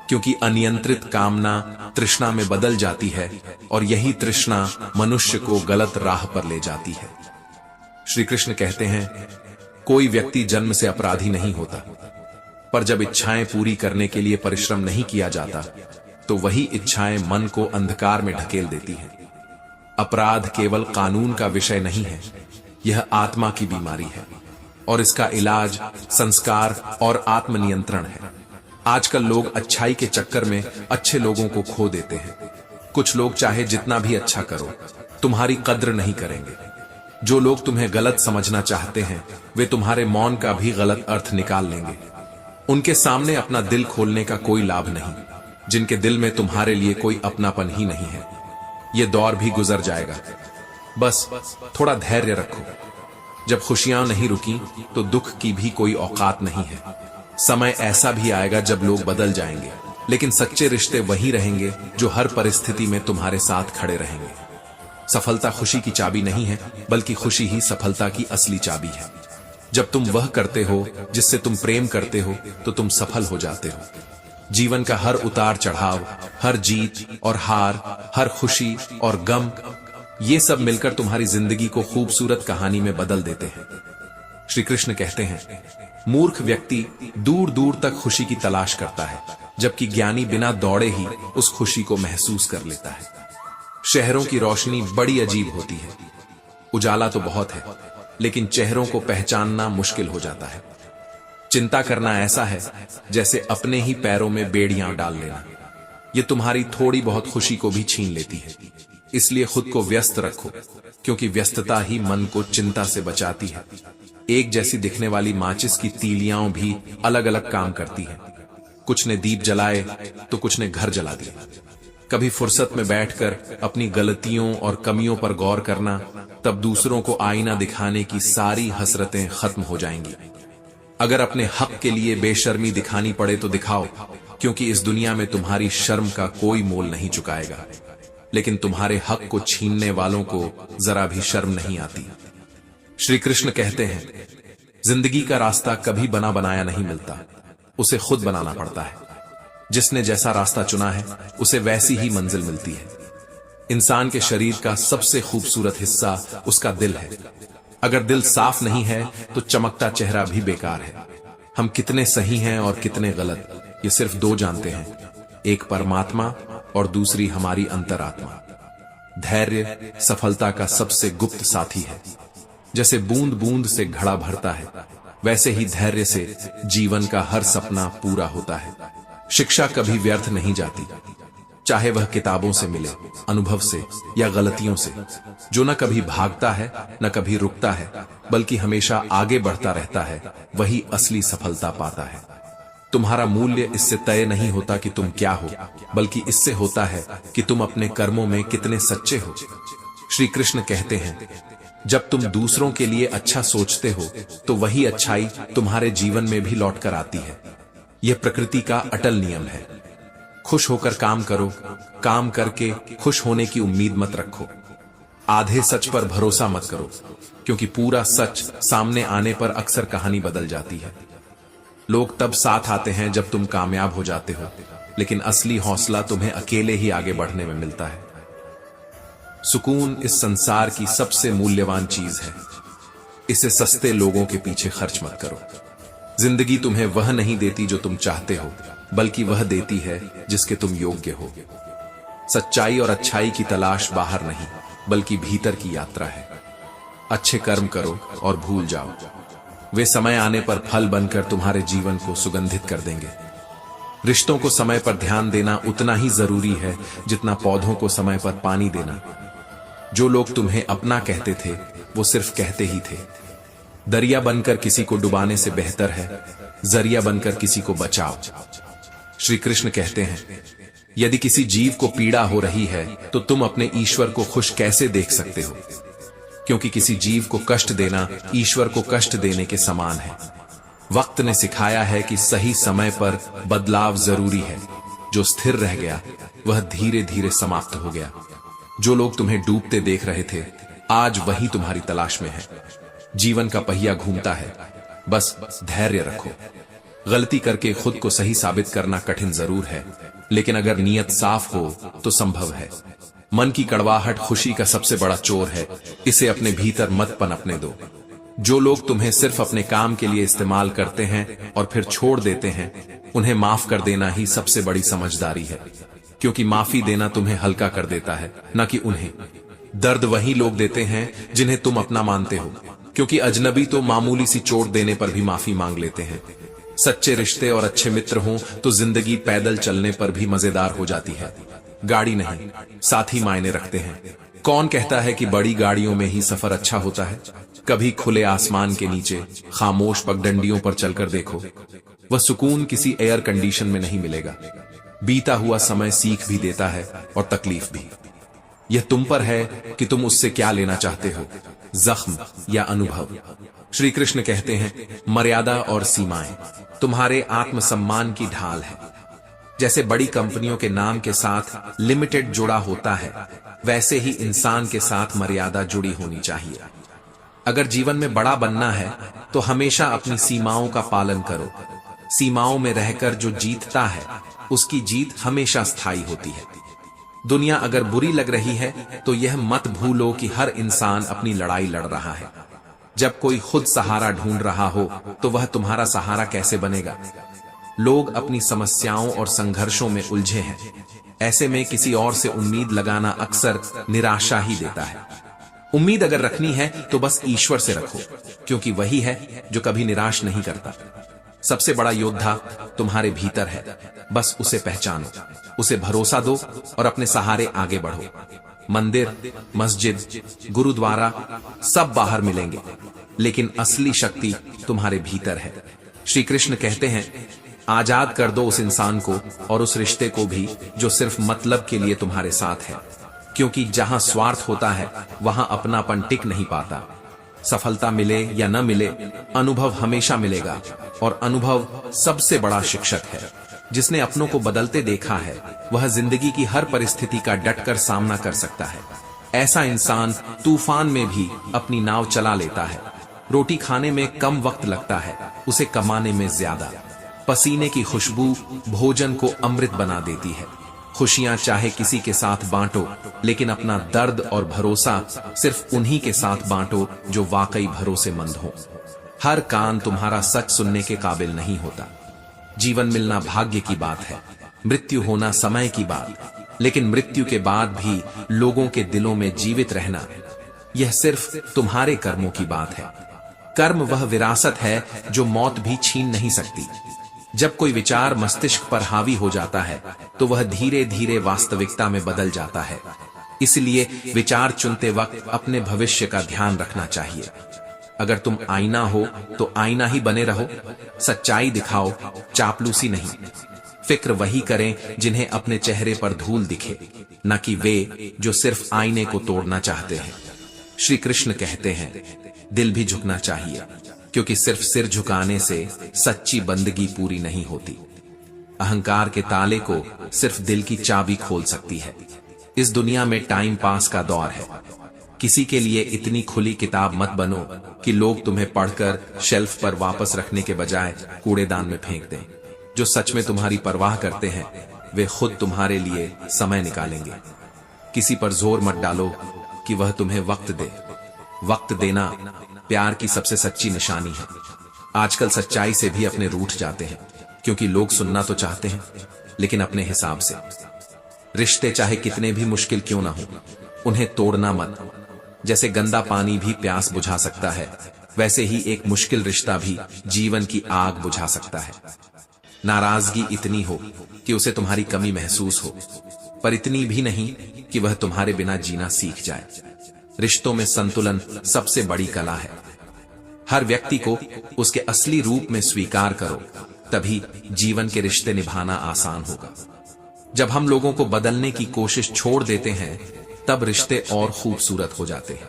क्योंकि अनियंत्रित कामना तृष्णा में बदल जाती है और यही तृष्णा मनुष्य को गलत राह पर ले जाती है। श्री कृष्ण कहते हैं, कोई व्यक्ति जन्म से अपराधी नहीं होता, पर जब इच्छाएं पूरी करने के लिए परिश्रम नहीं किया जाता, तो वही इच्छाएं मन को अंधकार में ढकेल देती हैं। अपराध केवल कानून का विषय नहीं है, यह आत्मा की बीमारी है और इसका इलाज संस्कार और आत्मनियंत्रण है। आजकल लोग अच्छाई के चक्कर में अच्छे लोगों को खो देते हैं। कुछ लोग चाहे जितना भी अच्छा करो, तुम्हारी कद्र नहीं करेंगे। जो लोग तुम्हें गलत समझना चाहते हैं, वे तुम्हारे मौन का भी गलत अर्थ निकाल लेंगे। उनके सामने अपना दिल खोलने का कोई लाभ नहीं, जिनके दिल में तुम्हारे लिए कोई अपनापन ही नहीं है। ये दौर भी गुजर जाएगा। बस थोड़ा धैर्य रखो। जब खुशियां नहीं रुकी तो दुख की भी कोई औकात नहीं है। समय ऐसा भी आएगा जब लोग बदल जाएंगे, लेकिन सच्चे रिश्ते वही रहेंगे जो हर परिस्थिति में तुम्हारे साथ खड़े रहेंगे। सफलता खुशी की चाबी नहीं है, बल्कि खुशी ही सफलता की असली चाबी है। जब तुम वह करते हो जिससे तुम प्रेम करते हो तो तुम सफल हो जाते हो। जीवन का हर उतार चढ़ाव, हर जीत और हार, हर खुशी और गम, ये सब मिलकर तुम्हारी जिंदगी को खूबसूरत कहानी में बदल देते हैं। श्री कृष्ण कहते हैं, मूर्ख व्यक्ति दूर दूर तक खुशी की तलाश करता है, जबकि ज्ञानी बिना दौड़े ही उस खुशी को महसूस कर लेता है। शहरों की रोशनी बड़ी अजीब होती है। उजाला तो बहुत है, लेकिन चेहरों को पहचानना मुश्किल हो जाता है। चिंता करना ऐसा है जैसे अपने ही पैरों में बेड़ियां डाल लेना। ये तुम्हारी थोड़ी बहुत खुशी को भी छीन लेती है। इसलिए खुद को व्यस्त रखो, क्योंकि व्यस्तता ही मन को चिंता से बचाती है। एक जैसी दिखने वाली माचिस की तीलियां भी अलग अलग काम करती हैं। कुछ ने दीप जलाए तो कुछ ने घर जला दिया। कभी फुर्सत में बैठकर अपनी गलतियों और कमियों पर गौर करना, तब दूसरों को आईना दिखाने की सारी हसरतें खत्म हो जाएंगी। अगर अपने हक के लिए बेशर्मी दिखानी पड़े तो दिखाओ, क्योंकि इस दुनिया में तुम्हारी शर्म का कोई मोल नहीं चुकाएगा। लेकिन तुम्हारे हक को छीनने वालों को जरा भी शर्म नहीं आती। श्री कृष्ण कहते हैं, जिंदगी का रास्ता कभी बना बनाया नहीं मिलता, उसे खुद बनाना पड़ता है। जिसने जैसा रास्ता चुना है उसे वैसी ही मंजिल मिलती है। इंसान के शरीर का सबसे खूबसूरत हिस्सा उसका दिल है। अगर दिल साफ नहीं है तो चमकता चेहरा भी बेकार है। हम कितने सही हैं और कितने गलत, ये सिर्फ दो जानते हैं, एक परमात्मा और दूसरी हमारी अंतरात्मा। धैर्य सफलता का सबसे गुप्त साथी है। जैसे बूंद बूंद से घड़ा भरता है, वैसे ही धैर्य से जीवन का हर सपना पूरा होता है। शिक्षा कभी व्यर्थ नहीं जाती, चाहे वह किताबों से मिले, अनुभव से या गलतियों से। जो न कभी भागता है न कभी रुकता है, बल्कि हमेशा आगे बढ़ता रहता है, वही असली सफलता पाता है। तुम्हारा मूल्य इससे तय नहीं होता कि तुम क्या हो, बल्कि इससे होता है कि तुम अपने कर्मों में कितने सच्चे हो। श्री कृष्ण कहते हैं, जब तुम दूसरों के लिए अच्छा सोचते हो तो वही अच्छाई तुम्हारे जीवन में भी लौट कर आती है। यह प्रकृति का अटल नियम है। खुश होकर काम करो, काम करके खुश होने की उम्मीद मत रखो। आधे सच पर भरोसा मत करो, क्योंकि पूरा सच सामने आने पर अक्सर कहानी बदल जाती है। लोग तब साथ आते हैं जब तुम कामयाब हो जाते हो, लेकिन असली हौसला तुम्हें अकेले ही आगे बढ़ने में मिलता है। सुकून इस संसार की सबसे मूल्यवान चीज है। इसे सस्ते लोगों के पीछे खर्च मत करो। जिंदगी तुम्हें वह नहीं देती जो तुम चाहते हो, बल्कि वह देती है जिसके तुम योग्य हो। सच्चाई और अच्छाई की तलाश बाहर नहीं, बल्कि भीतर की यात्रा है। अच्छे कर्म करो और भूल जाओ, वे समय आने पर फल बनकर तुम्हारे जीवन को सुगंधित कर देंगे। रिश्तों को समय पर ध्यान देना उतना ही जरूरी है जितना पौधों को समय पर पानी देना। जो लोग तुम्हें अपना कहते थे वो सिर्फ कहते ही थे। दरिया बनकर किसी को डुबाने से बेहतर है जरिया बनकर किसी को बचाओ। श्री कृष्ण कहते हैं, यदि किसी जीव को पीड़ा हो रही है तो तुम अपने ईश्वर को खुश कैसे देख सकते हो? क्योंकि किसी जीव को कष्ट देना ईश्वर को कष्ट देने के समान है। वक्त ने सिखाया है कि सही समय पर बदलाव जरूरी है। जो स्थिर रह गया वह धीरे धीरे समाप्त हो गया। जो लोग तुम्हें डूबते देख रहे थे आज वही तुम्हारी तलाश में है। जीवन का पहिया घूमता है, बस धैर्य रखो। गलती करके खुद को सही साबित करना कठिन जरूर है, लेकिन अगर नीयत साफ हो तो संभव है। मन की कड़वाहट खुशी का सबसे बड़ा चोर है, इसे अपने भीतर मत पनपने दो। जो लोग तुम्हें सिर्फ अपने काम के लिए इस्तेमाल करते हैं और फिर छोड़ देते हैं, उन्हें माफ कर देना ही सबसे बड़ी समझदारी है, क्योंकि माफी देना तुम्हें हल्का कर देता है, न कि उन्हें। दर्द वही लोग देते हैं जिन्हें तुम अपना मानते हो, क्योंकि अजनबी तो मामूली सी चोट देने पर भी माफी मांग लेते हैं। सच्चे रिश्ते और अच्छे मित्र हों तो जिंदगी पैदल चलने पर भी मजेदार हो जाती है। गाड़ी नहीं, साथी मायने रखते हैं। कौन कहता है कि बड़ी गाड़ियों में ही सफर अच्छा होता है? कभी खुले आसमान के नीचे खामोश पगडंडियों पर चलकर देखो, वह सुकून किसी एयर कंडीशन में नहीं मिलेगा। बीता हुआ समय सीख भी देता है और तकलीफ भी। यह तुम पर है कि तुम उससे क्या लेना चाहते हो, जख्म या अनुभव। श्री कृष्ण कहते हैं, मर्यादा और सीमाएं तुम्हारे आत्मसम्मान की ढाल है। जैसे बड़ी कंपनियों के नाम के साथ लिमिटेड जुड़ा होता है, वैसे ही इंसान के साथ मर्यादा जुड़ी होनी चाहिए। अगर जीवन में बड़ा बनना है तो हमेशा अपनी सीमाओं का पालन करो। सीमाओं में रहकर जो जीतता है उसकी जीत हमेशा स्थायी होती है। दुनिया अगर बुरी लग रही है तो यह मत भूलो कि हर इंसान अपनी लड़ाई लड़ रहा है। जब कोई खुद सहारा ढूंढ रहा हो तो वह तुम्हारा सहारा कैसे बनेगा। लोग अपनी समस्याओं और संघर्षों में उलझे हैं। ऐसे में किसी और से उम्मीद लगाना अक्सर निराशा ही देता है। उम्मीद अगर रखनी है तो बस ईश्वर से रखो, क्योंकि वही है जो कभी निराश नहीं करता। सबसे बड़ा योद्धा तुम्हारे भीतर है, बस उसे पहचानो, उसे भरोसा दो और अपने सहारे आगे बढ़ो। मंदिर, मस्जिद, गुरुद्वारा सब बाहर मिलेंगे, लेकिन असली शक्ति तुम्हारे भीतर है। श्री कृष्ण कहते हैं, आजाद कर दो उस इंसान को और उस रिश्ते को भी जो सिर्फ मतलब के लिए तुम्हारे साथ है, क्योंकि जहां स्वार्थ होता है वहां अपनापन टिक नहीं पाता। सफलता मिले या न मिले, अनुभव हमेशा मिलेगा, और अनुभव सबसे बड़ा शिक्षक है। जिसने अपनों को बदलते देखा है वह जिंदगी की हर परिस्थिति का डटकर सामना कर सकता है। ऐसा इंसान तूफान में भी अपनी नाव चला लेता है। रोटी खाने में कम वक्त लगता है, उसे कमाने में ज्यादा। पसीने की खुशबू भोजन को अमृत बना देती है। खुशियां चाहे किसी के साथ बांटो, लेकिन अपना दर्द और भरोसा सिर्फ उन्हीं के साथ बांटो जो वाकई भरोसेमंद हो। हर कान तुम्हारा सच सुनने के काबिल नहीं होता। जीवन मिलना भाग्य की बात है, मृत्यु होना समय की बात, लेकिन मृत्यु के बाद भी लोगों के दिलों में जीवित रहना, यह सिर्फ तुम्हारे कर्मों की बात है। कर्म वह विरासत है जो मौत भी छीन नहीं सकती। जब कोई विचार मस्तिष्क पर हावी हो जाता है तो वह धीरे धीरे वास्तविकता में बदल जाता है। इसलिए विचार चुनते वक्त अपने भविष्य का ध्यान रखना चाहिए। अगर तुम आईना हो तो आईना ही बने रहो। सच्चाई दिखाओ, चापलूसी नहीं। फिक्र वही करें जिन्हें अपने चेहरे पर धूल दिखे, न कि वे जो सिर्फ आईने को तोड़ना चाहते हैं। श्री कृष्ण कहते हैं, दिल भी झुकना चाहिए, क्योंकि सिर्फ सिर झुकाने से सच्ची बंदगी पूरी नहीं होती। अहंकार के ताले को सिर्फ दिल की चाबी खोल सकती है। इस दुनिया में टाइम पास का दौर है। किसी के लिए इतनी खुली किताब मत बनो कि लोग तुम्हें पढ़कर शेल्फ पर वापस रखने के बजाय कूड़ेदान में फेंक दें। जो सच में तुम्हारी परवाह करते हैं वे खुद तुम्हारे लिए समय निकालेंगे। किसी पर जोर मत डालो कि वह तुम्हें वक्त दे। वक्त देना प्यार की सबसे सच्ची निशानी है। आजकल सच्चाई से भी अपने रूठ जाते हैं, क्योंकि लोग सुनना तो चाहते हैं लेकिन अपने हिसाब से। रिश्ते चाहे कितने भी मुश्किल क्यों ना हो, उन्हें तोड़ना मत। जैसे गंदा पानी भी प्यास बुझा सकता है, वैसे ही एक मुश्किल रिश्ता भी जीवन की आग बुझा सकता है। नाराजगी इतनी हो कि उसे तुम्हारी कमी महसूस हो, पर इतनी भी नहीं कि वह तुम्हारे बिना जीना सीख जाए। रिश्तों में संतुलन सबसे बड़ी कला है। हर व्यक्ति को उसके असली रूप में स्वीकार करो, तभी जीवन के रिश्ते निभाना आसान होगा। जब हम लोगों को बदलने की कोशिश छोड़ देते हैं तब रिश्ते और खूबसूरत हो जाते हैं।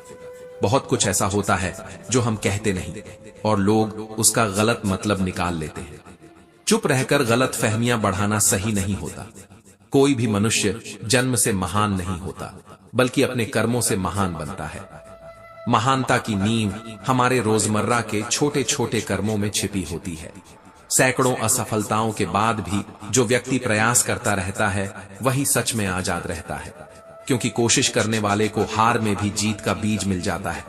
बहुत कुछ ऐसा होता है जो हम कहते नहीं और लोग उसका गलत मतलब निकाल लेते हैं। चुप रहकर गलत फहमियां बढ़ाना सही नहीं होता। कोई भी मनुष्य जन्म से महान नहीं होता, बल्कि अपने कर्मों से महान बनता है। महानता की नींव हमारे रोजमर्रा के छोटे छोटे कर्मों में छिपी होती है। सैकड़ों असफलताओं के बाद भी जो व्यक्ति प्रयास करता रहता है वही सच में आजाद रहता है, क्योंकि कोशिश करने वाले को हार में भी जीत का बीज मिल जाता है।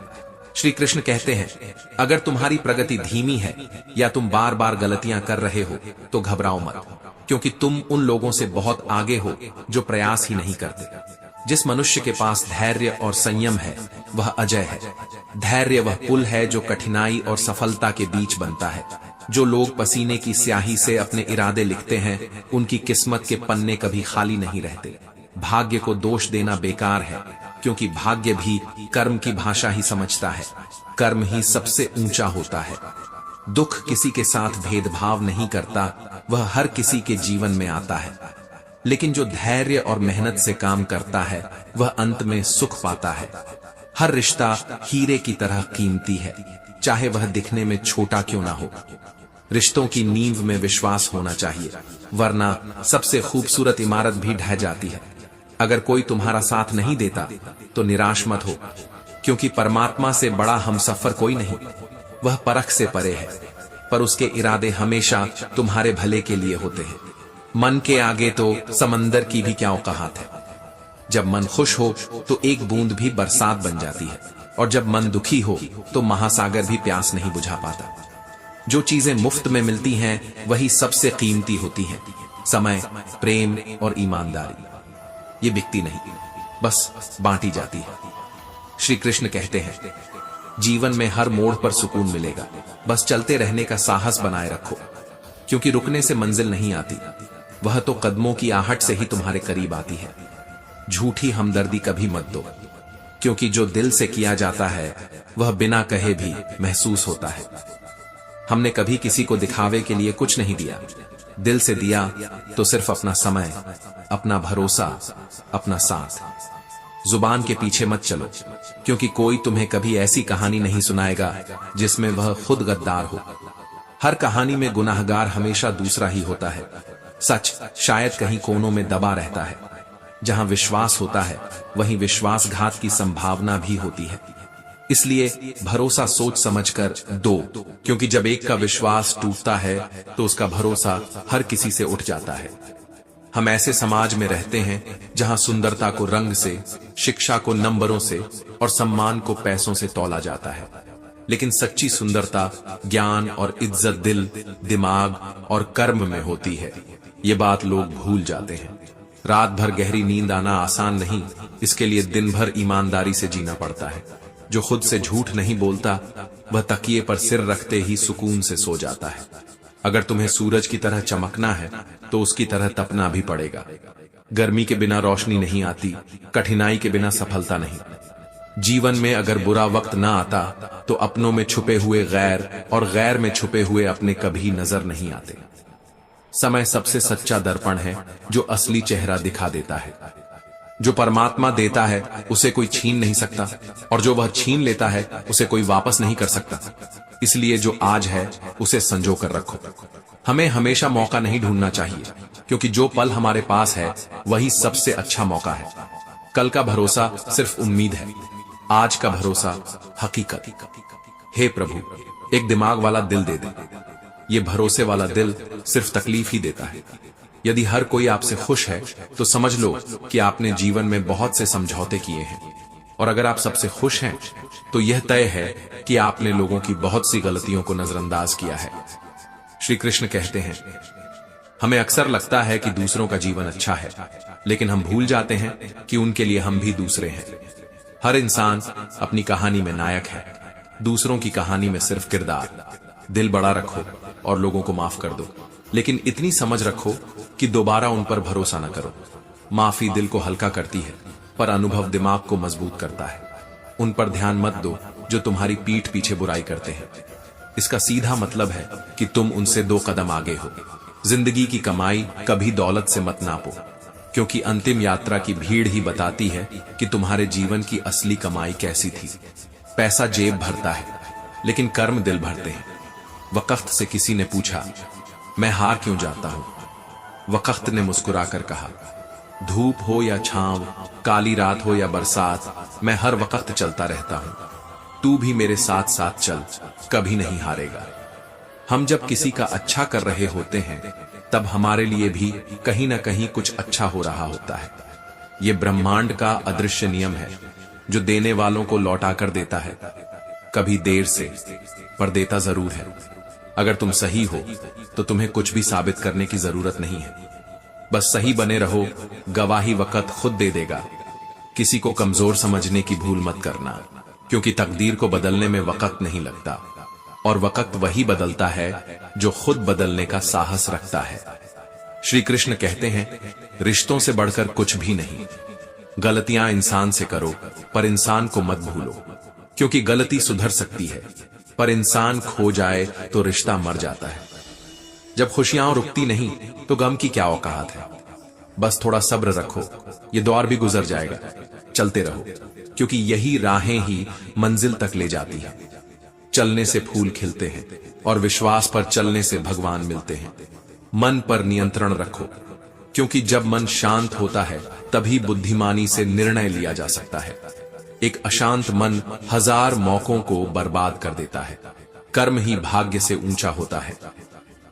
श्री कृष्ण कहते हैं, अगर तुम्हारी प्रगति धीमी है या तुम बार बार गलतियां कर रहे हो तो घबराओ मत, क्योंकि तुम उन लोगों से बहुत आगे हो जो प्रयास ही नहीं करते। जिस मनुष्य के पास धैर्य और संयम है वह अजय है। धैर्य वह पुल है जो कठिनाई और सफलता के बीच बनता है। जो लोग पसीने की स्याही से अपने इरादे लिखते हैं उनकी किस्मत के पन्ने कभी खाली नहीं रहते। भाग्य को दोष देना बेकार है, क्योंकि भाग्य भी कर्म की भाषा ही समझता है। कर्म ही सबसे ऊंचा होता है। दुख किसी के साथ भेदभाव नहीं करता, वह हर किसी के जीवन में आता है। लेकिन जो धैर्य और मेहनत से काम करता है वह अंत में सुख पाता है। हर रिश्ता हीरे की तरह कीमती है, चाहे वह दिखने में छोटा क्यों ना हो। रिश्तों की नींव में विश्वास होना चाहिए, वरना सबसे खूबसूरत इमारत भी ढह जाती है। अगर कोई तुम्हारा साथ नहीं देता तो निराश मत हो, क्योंकि परमात्मा से बड़ा हमसफर कोई नहीं। वह परख से परे है, पर उसके इरादे हमेशा तुम्हारे भले के लिए होते हैं। मन के आगे तो समंदर की भी क्या औकात है। जब मन खुश हो तो एक बूंद भी बरसात बन जाती है, और जब मन दुखी हो तो महासागर भी प्यास नहीं बुझा पाता। जो चीजें मुफ्त में मिलती हैं वही सबसे कीमती होती हैं। समय, प्रेम और ईमानदारी ये बिकती नहीं, बस बांटी जाती है। श्री कृष्ण कहते हैं, जीवन में हर मोड़ पर सुकून मिलेगा, बस चलते रहने का साहस बनाए रखो, क्योंकि रुकने से मंजिल नहीं आती, वह तो कदमों की आहट से ही तुम्हारे करीब आती है। झूठी हमदर्दी कभी मत दो, क्योंकि जो दिल से किया जाता है वह बिना कहे भी महसूस होता है। हमने कभी किसी को दिखावे के लिए कुछ नहीं दिया, दिल से दिया तो सिर्फ अपना समय, अपना भरोसा, अपना साथ। जुबान के पीछे मत चलो, क्योंकि कोई तुम्हें कभी ऐसी कहानी नहीं सुनाएगा जिसमें वह खुद गद्दार हो। हर कहानी में गुनाहगार हमेशा दूसरा ही होता है। सच शायद कहीं कोनों में दबा रहता है। जहां विश्वास होता है वहीं विश्वासघात की संभावना भी होती है। इसलिए भरोसा सोच समझकर दो, क्योंकि जब एक का विश्वास टूटता है तो उसका भरोसा हर किसी से उठ जाता है। हम ऐसे समाज में रहते हैं जहां सुंदरता को रंग से, शिक्षा को नंबरों से और सम्मान को पैसों से तौला जाता है, लेकिन सच्ची सुंदरता ज्ञान और इज्जत दिल, दिमाग और कर्म में होती है। ये बात लोग भूल जाते हैं। रात भर गहरी नींद आना आसान नहीं, इसके लिए दिन भर ईमानदारी से जीना पड़ता है। जो खुद से झूठ नहीं बोलता वह तकिए पर सिर रखते ही सुकून से सो जाता है। अगर तुम्हें सूरज की तरह चमकना है तो उसकी तरह तपना भी पड़ेगा। गर्मी के बिना रोशनी नहीं आती, कठिनाई के बिना सफलता नहीं। जीवन में अगर बुरा वक्त ना आता तो अपनों में छुपे हुए गैर और गैर में छुपे हुए अपने कभी नजर नहीं आते। समय सबसे सच्चा दर्पण है जो असली चेहरा दिखा देता है। जो परमात्मा देता है उसे कोई छीन नहीं सकता, और जो वह छीन लेता है उसे कोई वापस नहीं कर सकता। इसलिए जो आज है उसे संजो कर रखो। हमें हमेशा मौका नहीं ढूंढना चाहिए, क्योंकि जो पल हमारे पास है वही सबसे अच्छा मौका है। कल का भरोसा सिर्फ उम्मीद है, आज का भरोसा हकीकत। हे प्रभु, एक दिमाग वाला दिल दे दे। ये भरोसे वाला दिल सिर्फ तकलीफ ही देता है। यदि हर कोई आपसे खुश है तो समझ लो कि आपने जीवन में बहुत से समझौते किए हैं, और अगर आप सबसे खुश हैं तो यह तय है कि आपने लोगों की बहुत सी गलतियों को नजरअंदाज किया है। श्री कृष्ण कहते हैं, हमें अक्सर लगता है कि दूसरों का जीवन अच्छा है, लेकिन हम भूल जाते हैं कि उनके लिए हम भी दूसरे हैं। हर इंसान अपनी कहानी में नायक है, दूसरों की कहानी में सिर्फ किरदार। दिल बड़ा रखो और लोगों को माफ कर दो, लेकिन इतनी समझ रखो कि दोबारा उन पर भरोसा न करो। माफी दिल को हल्का करती है, पर अनुभव दिमाग को मजबूत करता है। उन पर ध्यान मत दो जो तुम्हारी पीठ पीछे बुराई करते हैं। इसका सीधा मतलब है कि तुम उनसे 2 कदम आगे हो। जिंदगी की कमाई कभी दौलत से मत नापो, क्योंकि अंतिम यात्रा की भीड़ ही बताती है कि तुम्हारे जीवन की असली कमाई कैसी थी। पैसा जेब भरता है, लेकिन कर्म दिल भरते हैं। वक़्त से किसी ने पूछा, मैं हार क्यों जाता हूं? वक़्त ने मुस्कुराकर कहा, धूप हो या छांव, काली रात हो या बरसात, मैं हर वक़्त चलता रहता हूं। तू भी मेरे साथ साथ चल, कभी नहीं हारेगा। हम जब किसी का अच्छा कर रहे होते हैं तब हमारे लिए भी कहीं ना कहीं कुछ अच्छा हो रहा होता है। ये ब्रह्मांड का अदृश्य नियम है जो देने वालों को लौटा कर देता है, कभी देर से, पर देता जरूर है। अगर तुम सही हो तो तुम्हें कुछ भी साबित करने की जरूरत नहीं है। बस सही बने रहो, गवाही वक़्त खुद दे देगा। किसी को कमजोर समझने की भूल मत करना, क्योंकि तकदीर को बदलने में वक़्त नहीं लगता, और वक़्त वही बदलता है जो खुद बदलने का साहस रखता है। श्री कृष्ण कहते हैं, रिश्तों से बढ़कर कुछ भी नहीं। गलतियां इंसान से करो, पर इंसान को मत भूलो, क्योंकि गलती सुधर सकती है, पर इंसान खो जाए तो रिश्ता मर जाता है। जब खुशियां रुकती नहीं तो गम की क्या औकात है। बस थोड़ा सब्र रखो, ये दौर भी गुजर जाएगा। चलते रहो, क्योंकि यही राहें ही मंजिल तक ले जाती है। चलने से फूल खिलते हैं और विश्वास पर चलने से भगवान मिलते हैं। मन पर नियंत्रण रखो, क्योंकि जब मन शांत होता है तभी बुद्धिमानी से निर्णय लिया जा सकता है। एक अशांत मन 1000 मौकों को बर्बाद कर देता है। कर्म ही भाग्य से ऊंचा होता है।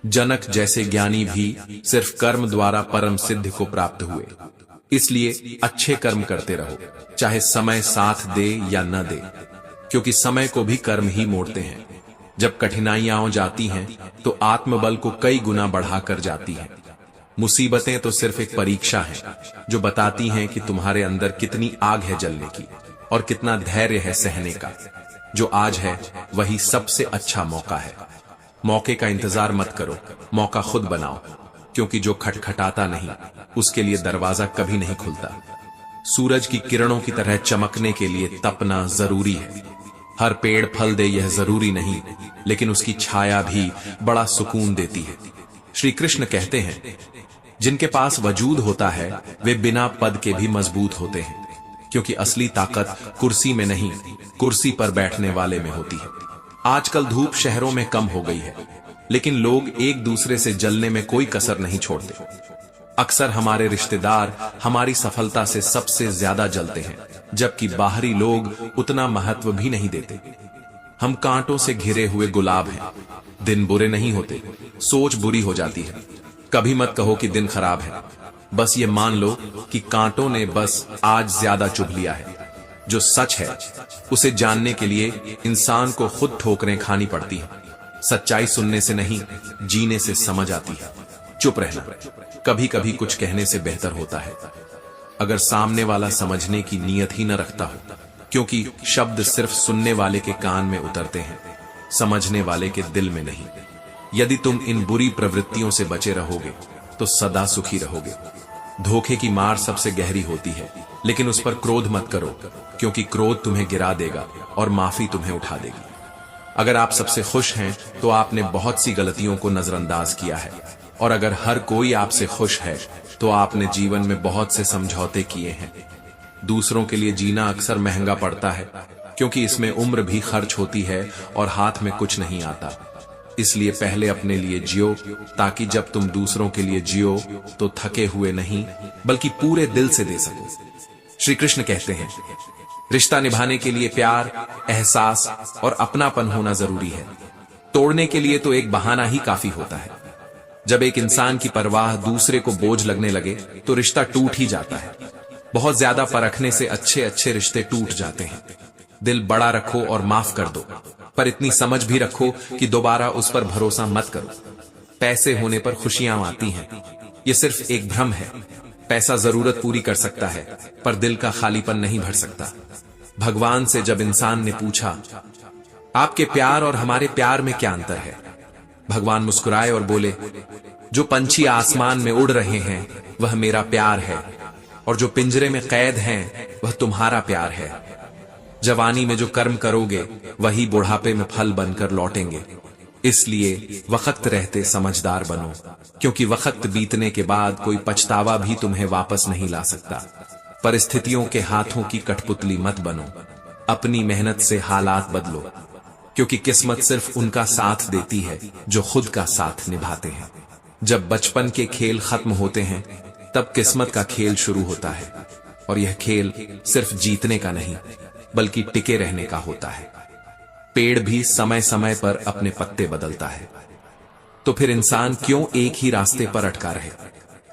जनक जैसे ज्ञानी भी सिर्फ कर्म द्वारा परम सिद्धि को प्राप्त हुए। इसलिए अच्छे कर्म करते रहो, चाहे समय साथ दे या न दे, क्योंकि समय को भी कर्म ही मोड़ते हैं। जब कठिनाइयां जाती हैं तो आत्मबल को कई गुना बढ़ाकर जाती हैं। मुसीबतें तो सिर्फ एक परीक्षा है जो बताती हैं कि तुम्हारे अंदर कितनी आग है जलने की और कितना धैर्य है सहने का। जो आज है वही सबसे अच्छा मौका है। मौके का इंतजार मत करो, मौका खुद बनाओ, क्योंकि जो खटखटाता नहीं उसके लिए दरवाजा कभी नहीं खुलता। सूरज की किरणों की तरह चमकने के लिए तपना जरूरी है। हर पेड़ फल दे यह जरूरी नहीं, लेकिन उसकी छाया भी बड़ा सुकून देती है। श्री कृष्ण कहते हैं, जिनके पास वजूद होता है वे बिना पद के भी मजबूत होते हैं, क्योंकि असली ताकत कुर्सी में नहीं, कुर्सी पर बैठने वाले में होती है। आजकल धूप शहरों में कम हो गई है, लेकिन लोग एक दूसरे से जलने में कोई कसर नहीं छोड़ते। अक्सर हमारे रिश्तेदार हमारी सफलता से सबसे ज्यादा जलते हैं, जबकि बाहरी लोग उतना महत्व भी नहीं देते। हम कांटों से घिरे हुए गुलाब हैं। दिन बुरे नहीं होते, सोच बुरी हो जाती है। कभी मत कहो कि दिन खराब है, बस ये मान लो कि कांटों ने बस आज ज्यादा चुभ लिया है। जो सच है उसे जानने के लिए इंसान को खुद ठोकरें खानी पड़ती हैं। सच्चाई सुनने से नहीं, जीने से समझ आती है। चुप रहना कभी कभी कुछ कहने से बेहतर होता है, अगर सामने वाला समझने की नीयत ही न रखता हो, क्योंकि शब्द सिर्फ सुनने वाले के कान में उतरते हैं, समझने वाले के दिल में नहीं। यदि तुम इन बुरी प्रवृत्तियों से बचे रहोगे तो सदा सुखी रहोगे। धोखे की मार सबसे गहरी होती है, लेकिन उस पर क्रोध मत करो, क्योंकि क्रोध तुम्हें गिरा देगा और माफी तुम्हें उठा देगी। अगर आप सबसे खुश हैं तो आपने बहुत सी गलतियों को नजरअंदाज किया है, और अगर हर कोई आपसे खुश है तो आपने जीवन में बहुत से समझौते किए हैं। दूसरों के लिए जीना अक्सर महंगा पड़ता है, क्योंकि इसमें उम्र भी खर्च होती है और हाथ में कुछ नहीं आता। इसलिए पहले अपने लिए जियो, ताकि जब तुम दूसरों के लिए जियो तो थके हुए नहीं बल्कि पूरे दिल से दे सको। श्री कृष्ण कहते हैं, रिश्ता निभाने के लिए प्यार, एहसास और अपनापन होना जरूरी है। तोड़ने के लिए तो एक बहाना ही काफी होता है। जब एक इंसान की परवाह दूसरे को बोझ लगने लगे तो रिश्ता टूट ही जाता है। बहुत ज्यादा परखने से अच्छे अच्छे रिश्ते टूट जाते हैं। दिल बड़ा रखो और माफ कर दो, पर इतनी समझ भी रखो कि दोबारा उस पर भरोसा मत करो। पैसे होने पर खुशियां आती हैं, ये सिर्फ एक भ्रम है। पैसा जरूरत पूरी कर सकता है, पर दिल का खालीपन नहीं भर सकता। भगवान से जब इंसान ने पूछा, आपके प्यार और हमारे प्यार में क्या अंतर है, भगवान मुस्कुराए और बोले, जो पंछी आसमान में उड़ रहे हैं वह मेरा प्यार है, और जो पिंजरे में कैद हैं वह तुम्हारा प्यार है। जवानी में जो कर्म करोगे वही बुढ़ापे में फल बनकर लौटेंगे। इसलिए वक्त रहते समझदार बनो, क्योंकि वक्त बीतने के बाद कोई पछतावा भी तुम्हें वापस नहीं ला सकता। परिस्थितियों के हाथों की कठपुतली मत बनो, अपनी मेहनत से हालात बदलो, क्योंकि किस्मत सिर्फ उनका साथ देती है जो खुद का साथ निभाते हैं। जब बचपन के खेल खत्म होते हैं तब किस्मत का खेल शुरू होता है, और यह खेल सिर्फ जीतने का नहीं बल्कि टिके रहने का होता है। पेड़ भी समय समय पर अपने पत्ते बदलता है, तो फिर इंसान क्यों एक ही रास्ते पर अटका रहे।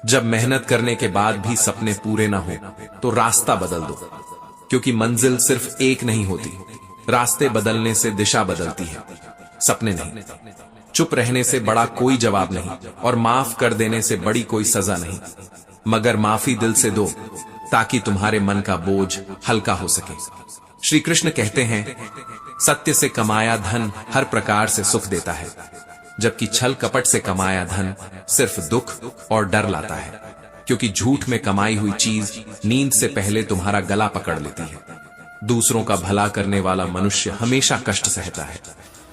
जब मेहनत करने के बाद भी सपने पूरे ना हो तो रास्ता बदल दो, क्योंकि मंजिल सिर्फ एक नहीं होती। रास्ते बदलने से दिशा बदलती है, सपने नहीं। चुप रहने से बड़ा कोई जवाब नहीं, और माफ कर देने से बड़ी कोई सजा नहीं। मगर माफी दिल से दो, ताकि तुम्हारे मन का बोझ हल्का हो सके। श्री कृष्ण कहते हैं, सत्य से कमाया धन हर प्रकार से सुख देता है, जबकि छल कपट से कमाया धन सिर्फ दुख और डर लाता है, क्योंकि झूठ में कमाई हुई चीज नींद से पहले तुम्हारा गला पकड़ लेती है। दूसरों का भला करने वाला मनुष्य हमेशा कष्ट सहता है,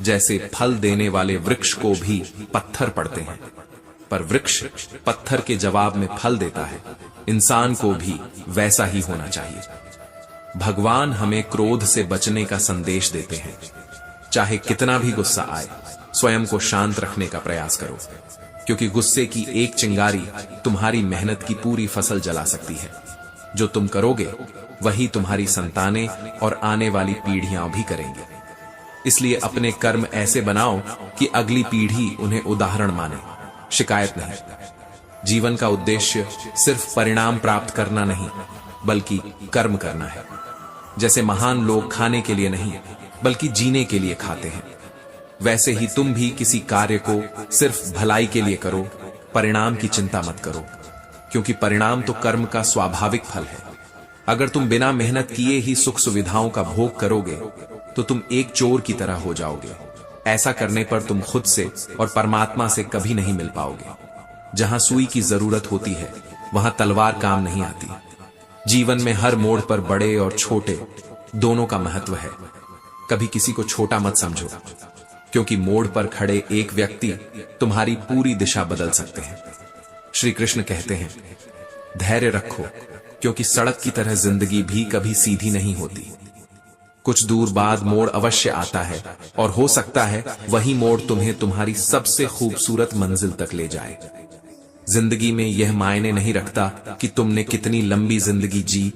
जैसे फल देने वाले वृक्ष को भी पत्थर पड़ते हैं, पर वृक्ष पत्थर के जवाब में फल देता है, इंसान को भी वैसा ही होना चाहिए। भगवान हमें क्रोध से बचने का संदेश देते हैं। चाहे कितना भी गुस्सा आए, स्वयं को शांत रखने का प्रयास करो, क्योंकि गुस्से की एक चिंगारी तुम्हारी मेहनत की पूरी फसल जला सकती है। जो तुम करोगे वही तुम्हारी संतानें और आने वाली पीढ़ियां भी करेंगे। इसलिए अपने कर्म ऐसे बनाओ कि अगली पीढ़ी उन्हें उदाहरण माने, शिकायत नहीं। जीवन का उद्देश्य सिर्फ परिणाम प्राप्त करना नहीं, बल्कि कर्म करना है। जैसे महान लोग खाने के लिए नहीं, बल्कि जीने के लिए खाते हैं, वैसे ही तुम भी किसी कार्य को सिर्फ भलाई के लिए करो, परिणाम की चिंता मत करो, क्योंकि परिणाम तो कर्म का स्वाभाविक फल है। अगर तुम बिना मेहनत किए ही सुख सुविधाओं का भोग करोगे तो तुम एक चोर की तरह हो जाओगे। ऐसा करने पर तुम खुद से और परमात्मा से कभी नहीं मिल पाओगे। जहां सुई की जरूरत होती है वहां तलवार काम नहीं आती। जीवन में हर मोड़ पर बड़े और छोटे दोनों का महत्व है। कभी किसी को छोटा मत समझो, क्योंकि मोड़ पर खड़े एक व्यक्ति तुम्हारी पूरी दिशा बदल सकते हैं। श्री कृष्ण कहते हैं, धैर्य रखो, क्योंकि सड़क की तरह जिंदगी भी कभी सीधी नहीं होती। कुछ दूर बाद मोड़ अवश्य आता है, और हो सकता है वही मोड़ तुम्हें तुम्हारी सबसे खूबसूरत मंजिल तक ले जाए। जिंदगी में यह मायने नहीं रखता कि तुमने कितनी लंबी जिंदगी जी,